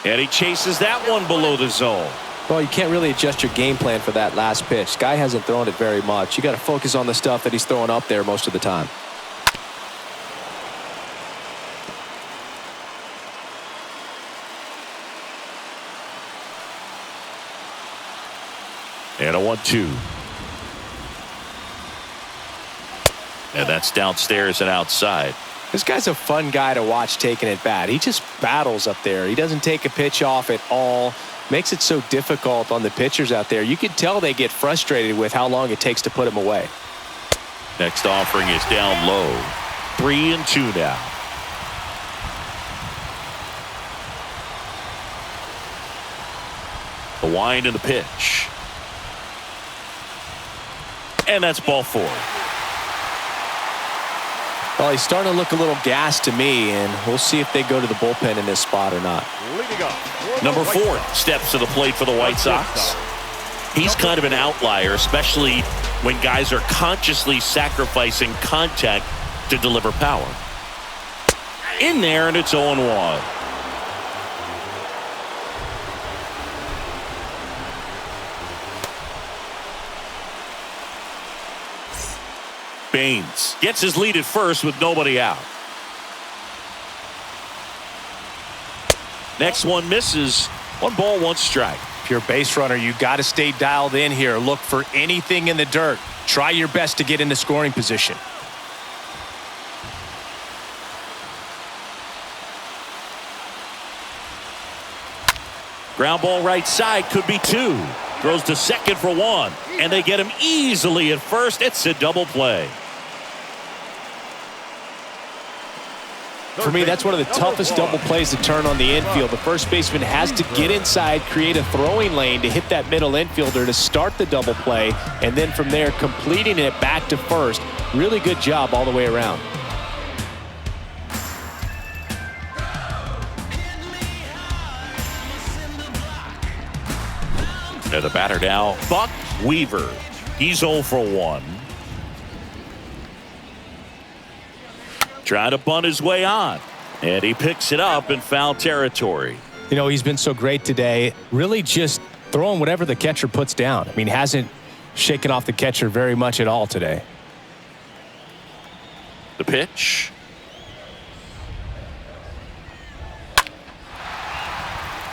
S2: And he chases that one below the zone.
S3: Well, you can't really adjust your game plan for that last pitch. Guy hasn't thrown it very much. You got to focus on the stuff that he's throwing up there most of the time.
S2: And a 1-2. And that's downstairs and outside.
S3: This guy's a fun guy to watch taking at bat. He just battles up there. He doesn't take a pitch off at all. Makes it so difficult on the pitchers out there. You can tell they get frustrated with how long it takes to put him away.
S2: Next offering is down low. 3-2 now. The wind and the pitch. And that's ball 4.
S3: Well, he's starting to look a little gassed to me, and we'll see if they go to the bullpen in this spot or not.
S2: Number 4 steps to the plate for the White Sox. He's kind of an outlier, especially when guys are consciously sacrificing contact to deliver power. In there, and it's 0-1. Baines gets his lead at first with nobody out. Next one misses. 1 ball, 1 strike.
S3: If you're a base runner, you got to stay dialed in here. Look for anything in the dirt. Try your best to get into scoring position.
S2: Ground ball right side, could be 2. Throws to second for 1. And they get him easily at first. It's a double play.
S3: For me, that's one of the toughest double plays to turn on the infield. The first baseman has to get inside, create a throwing lane to hit that middle infielder to start the double play, and then from there completing it back to first. Really good job all the way around.
S2: And the batter now, Buck Weaver. He's 0 for 1. Trying to bunt his way on. And he picks it up in foul territory.
S3: You know, he's been so great today. Really just throwing whatever the catcher puts down. I mean, hasn't shaken off the catcher very much at all today.
S2: The pitch.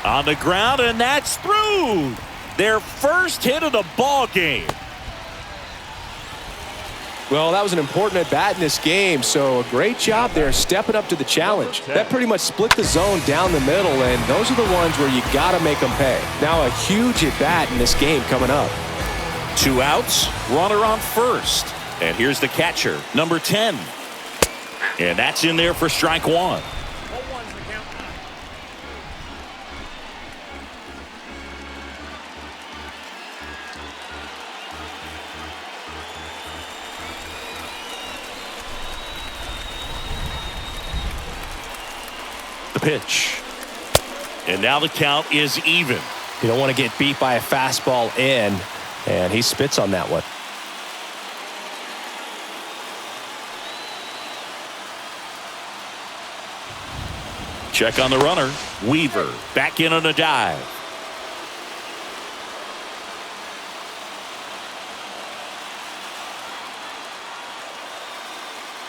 S2: On the ground, and that's through. Their first hit of the ball game.
S3: Well, that was an important at-bat in this game, so a great job there stepping up to the challenge. That pretty much split the zone down the middle, and those are the ones where you got to make them pay. Now a huge at-bat in this game coming up.
S2: 2 outs, runner on first. And here's the catcher, number 10. And that's in there for strike 1. Pitch. And now the count is even.
S3: You don't want to get beat by a fastball in, and he spits on that one.
S2: Check on the runner. Weaver back in on a dive.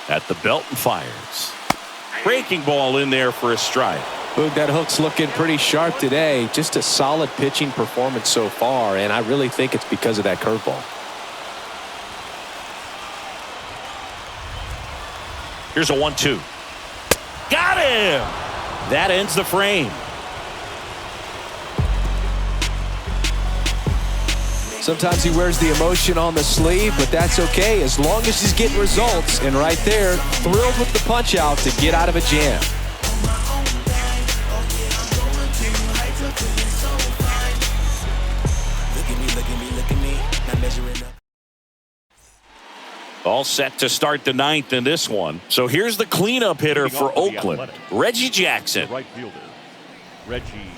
S2: At the belt and fires. Breaking ball in there for a strike.
S3: Boog, that hook's looking pretty sharp today. Just a solid pitching performance so far, and I really think it's because of that curveball.
S2: Here's a 1-2. Got him! That ends the frame.
S3: Sometimes he wears the emotion on the sleeve, but that's okay as long as he's getting results. And right there, thrilled with the punch out to get out of a jam.
S2: All set to start the 9th in this one. So here's the cleanup hitter for Oakland, Reggie Jackson.
S4: Right fielder, Reggie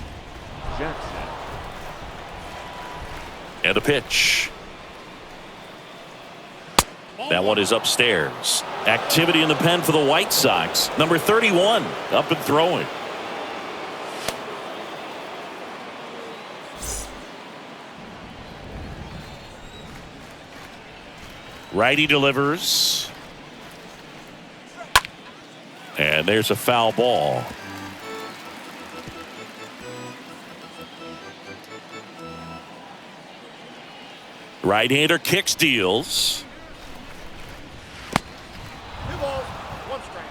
S4: Jackson.
S2: And a pitch. That one is upstairs. Activity in the pen for the White Sox. Number 31 up and throwing. Righty delivers. And there's a foul ball. Right-hander kicks, deals.
S5: 2 balls, 1 strike.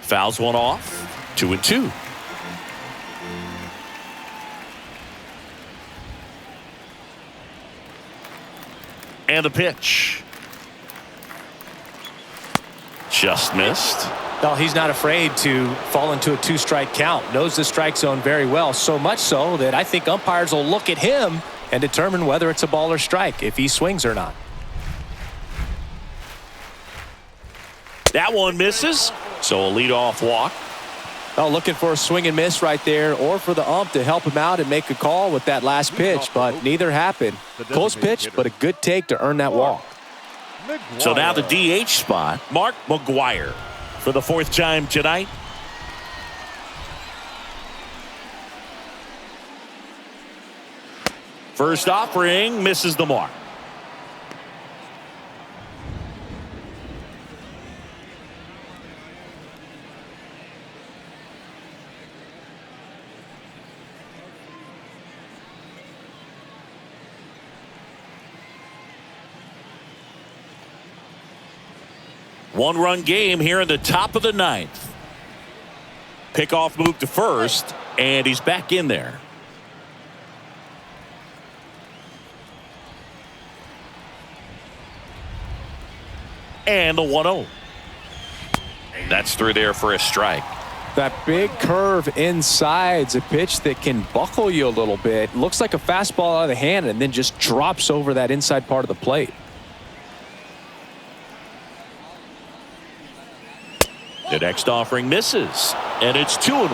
S2: Fouls one off. 2-2. And a pitch. Just missed.
S3: No, he's not afraid to fall into a 2-strike count. Knows the strike zone very well, so much so that I think umpires will look at him and determine whether it's a ball or strike, if he swings or not.
S2: That one misses, so a leadoff walk.
S3: Oh, looking for a swing and miss right there, or for the ump to help him out and make a call with that last pitch, but neither happened. Close pitch, but a good take to earn that walk.
S2: So now the DH spot, Mark McGwire for the 4th time tonight. First offering misses the mark. One-run game here in the top of the 9th. Pickoff move to first, and he's back in there. And the 1-0. That's through there for a strike.
S3: That big curve inside's a pitch that can buckle you a little bit. Looks like a fastball out of the hand and then just drops over that inside part of the plate.
S2: The next offering misses, and it's 2-1.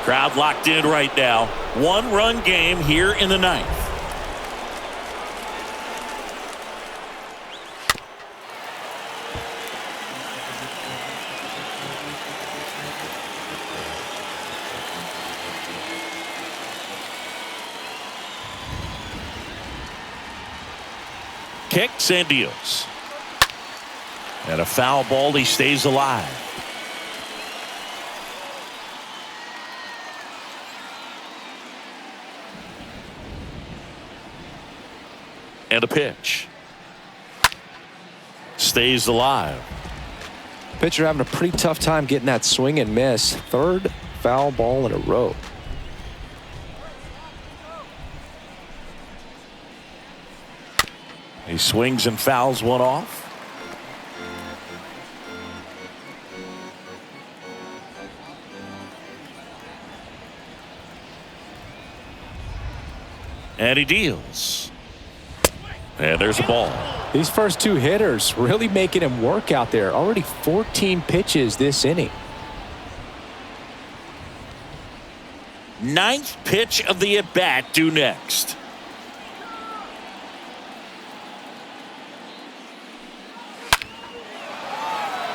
S2: Crowd locked in right now. One-run game here in the 9th. Kicks and deals. And a foul ball, he stays alive. And a pitch. Stays alive.
S3: Pitcher having a pretty tough time getting that swing and miss. 3rd foul ball in a row.
S2: He swings and fouls one off. And he deals. And there's a ball.
S3: These first 2 hitters really making him work out there. Already 14 pitches this inning.
S2: 9th pitch of the at-bat due next.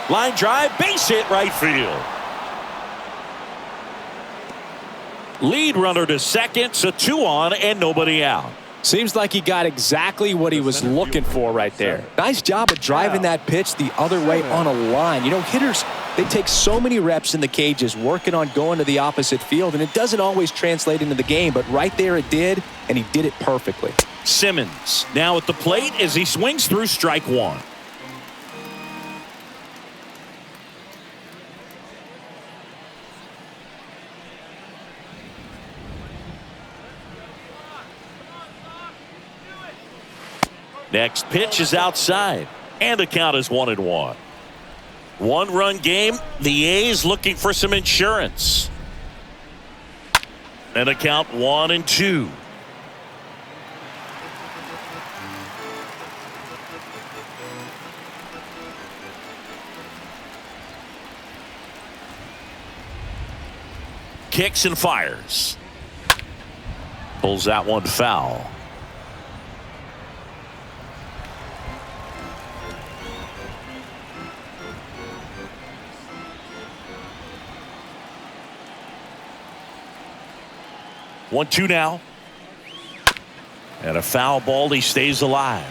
S2: Line drive, base hit, right field. Lead runner to second, so 2 on and nobody out.
S3: Seems like he got exactly what he was looking for right there. Nice job of driving that pitch the other way on a line. You know, hitters, they take so many reps in the cages working on going to the opposite field, and it doesn't always translate into the game, but right there it did, and he did it perfectly.
S2: Simmons now at the plate as he swings through strike 1. Next pitch is outside, and the count is 1-1. One-run game. The A's looking for some insurance. And the count 1-2. Kicks and fires. Pulls that one foul. 1-2 now. And a foul ball. He stays alive.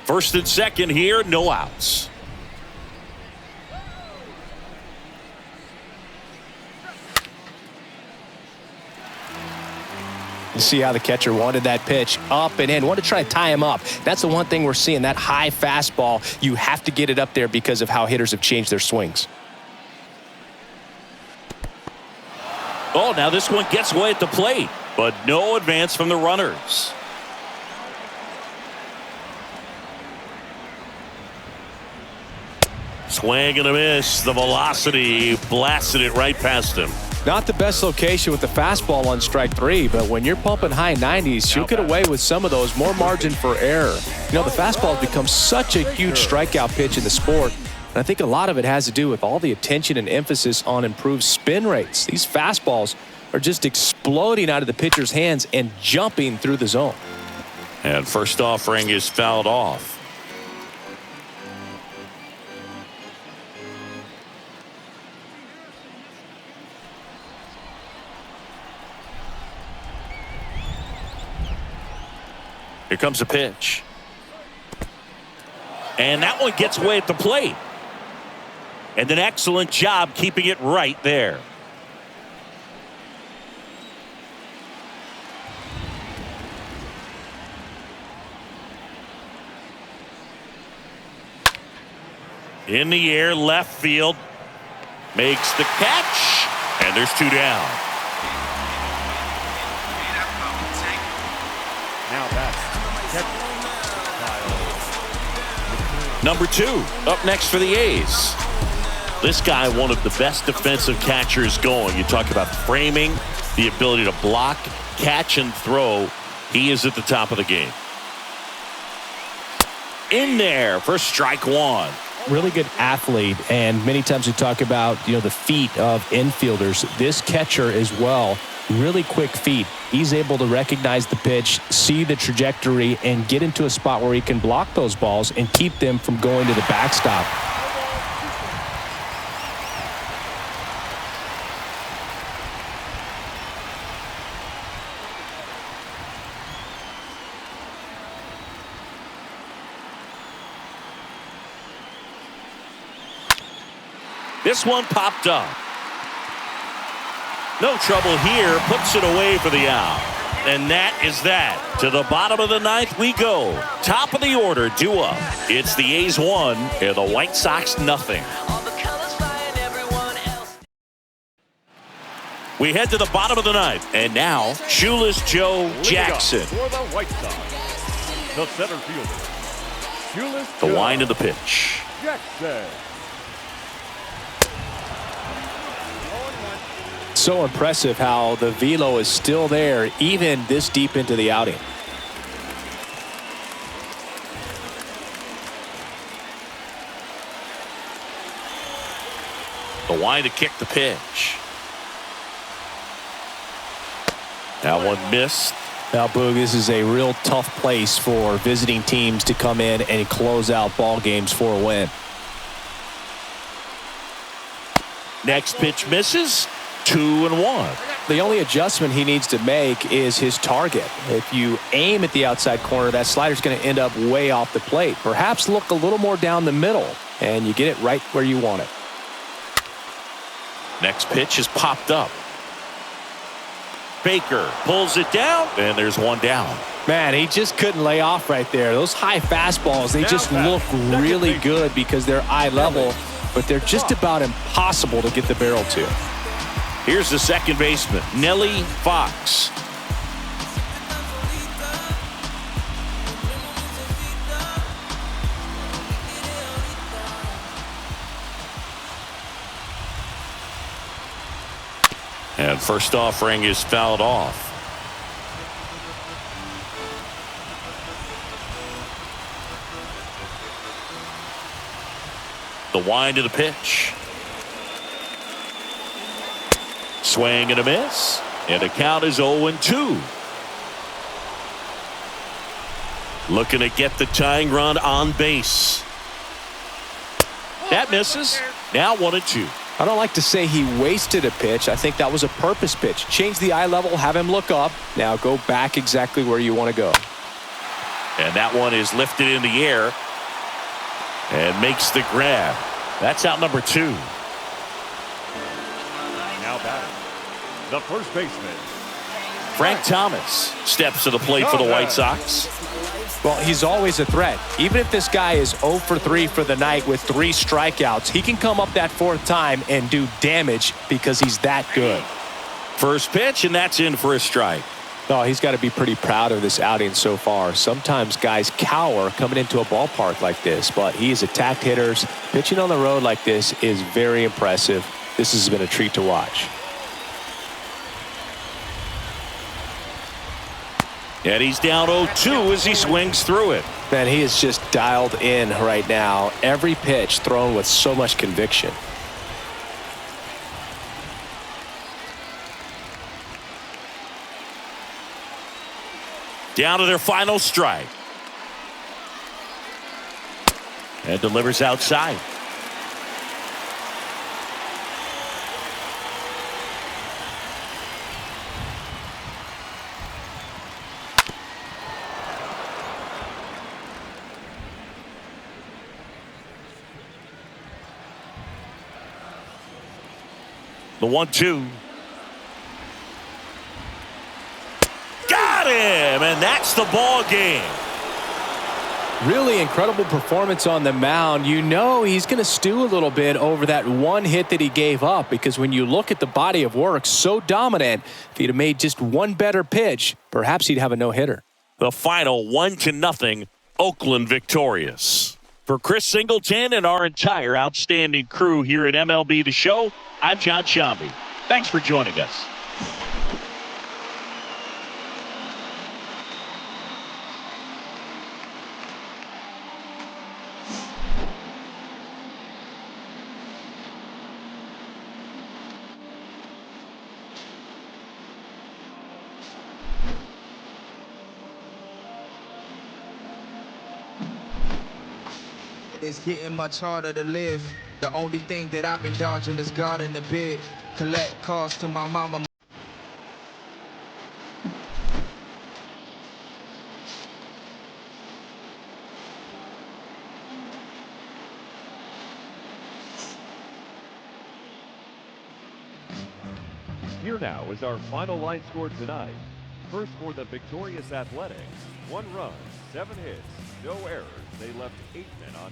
S2: First and second here, no outs.
S3: You see how the catcher wanted that pitch up and in, wanted to try to tie him up. That's the one thing we're seeing, that high fastball. You have to get it up there because of how hitters have changed their swings.
S2: Oh, now this one gets away at the plate, but no advance from the runners. Swing and a miss. The velocity blasted it right past him.
S3: Not the best location with the fastball on strike 3, but when you're pumping high 90s, you'll get away with some of those. More margin for error. You know, the fastball has become such a huge strikeout pitch in the sport. And I think a lot of it has to do with all the attention and emphasis on improved spin rates. These fastballs are just exploding out of the pitcher's hands and jumping through the zone.
S2: And first offering is fouled off. Here comes a pitch. And that one gets away at the plate. And an excellent job keeping it right there. In the air, left field. Makes the catch. And there's 2 down.
S4: Now that's
S2: Number 2 up next for the A's. This guy, one of the best defensive catchers going. You talk about framing, the ability to block, catch, and throw. He is at the top of the game. In there for strike 1.
S3: Really good athlete, and many times we talk about, you know, the feet of infielders. This catcher as well, really quick feet. He's able to recognize the pitch, see the trajectory, and get into a spot where he can block those balls and keep them from going to the backstop.
S2: This one popped up. No trouble here. Puts it away for the out. And that is that. To the bottom of the 9th we go. Top of the order, due up. It's the A's 1 and the White Sox nothing. We head to the bottom of the 9th. And now, Shoeless Joe Jackson.
S4: For the White Sox, the center fielder, Shoeless
S2: The
S4: Joe
S2: wind of the pitch.
S4: Jackson.
S3: So impressive how the velo is still there even this deep into the outing.
S2: The wind to kick the pitch. That one missed.
S3: Now, Boog, this is a real tough place for visiting teams to come in and close out ball games for a win.
S2: Next pitch misses. 2-1.
S3: The only adjustment he needs to make is his target. If you aim at the outside corner, that slider's going to end up way off the plate. Perhaps look a little more down the middle, and you get it right where you want it.
S2: Next pitch is popped up. Baker pulls it down, and there's 1 down.
S3: Man, he just couldn't lay off right there. Those high fastballs, they just look really good because they're eye level, but they're just about impossible to get the barrel to.
S2: Here's the second baseman, Nelly Fox. And first offering is fouled off. The wind of the pitch. Swing and a miss. And the count is 0-2. Looking to get the tying run on base. That misses. Now 1-2.
S3: I don't like to say he wasted a pitch. I think that was a purpose pitch. Change the eye level, have him look up. Now go back exactly where you want to go.
S2: And that one is lifted in the air and makes the grab. That's out number 2.
S4: Now batting, the first baseman,
S2: Frank Thomas steps to the plate for the White Sox.
S3: Well, he's always a threat. Even if this guy is 0 for 3 for the night with 3 strikeouts, he can come up that 4th time and do damage because he's that good.
S2: First pitch, and that's in for a strike.
S3: Oh, he's got to be pretty proud of this outing so far. Sometimes guys cower coming into a ballpark like this, but he has attacked hitters. Pitching on the road like this is very impressive. This has been a treat to watch.
S2: And he's down 0-2 as he swings through it.
S3: Man, he is just dialed in right now. Every pitch thrown with so much conviction.
S2: Down to their final strike. And delivers outside. The 1-2. Got him, and that's the ball game.
S3: Really incredible performance on the mound. You know he's going to stew a little bit over that one hit that he gave up, because when you look at the body of work, so dominant, if he'd have made just one better pitch, perhaps he'd have a no-hitter.
S2: The final 1-0 Oakland victorious. For Chris Singleton and our entire outstanding crew here at MLB The Show, I'm John Shambi. Thanks for joining us.
S7: It's getting much harder to live. The only thing that I've been dodging is God in the bed. Collect calls to my mama.
S4: Here now is our final line score tonight. First for the victorious Athletics, 1 run, 7 hits, no errors. They left 8 men on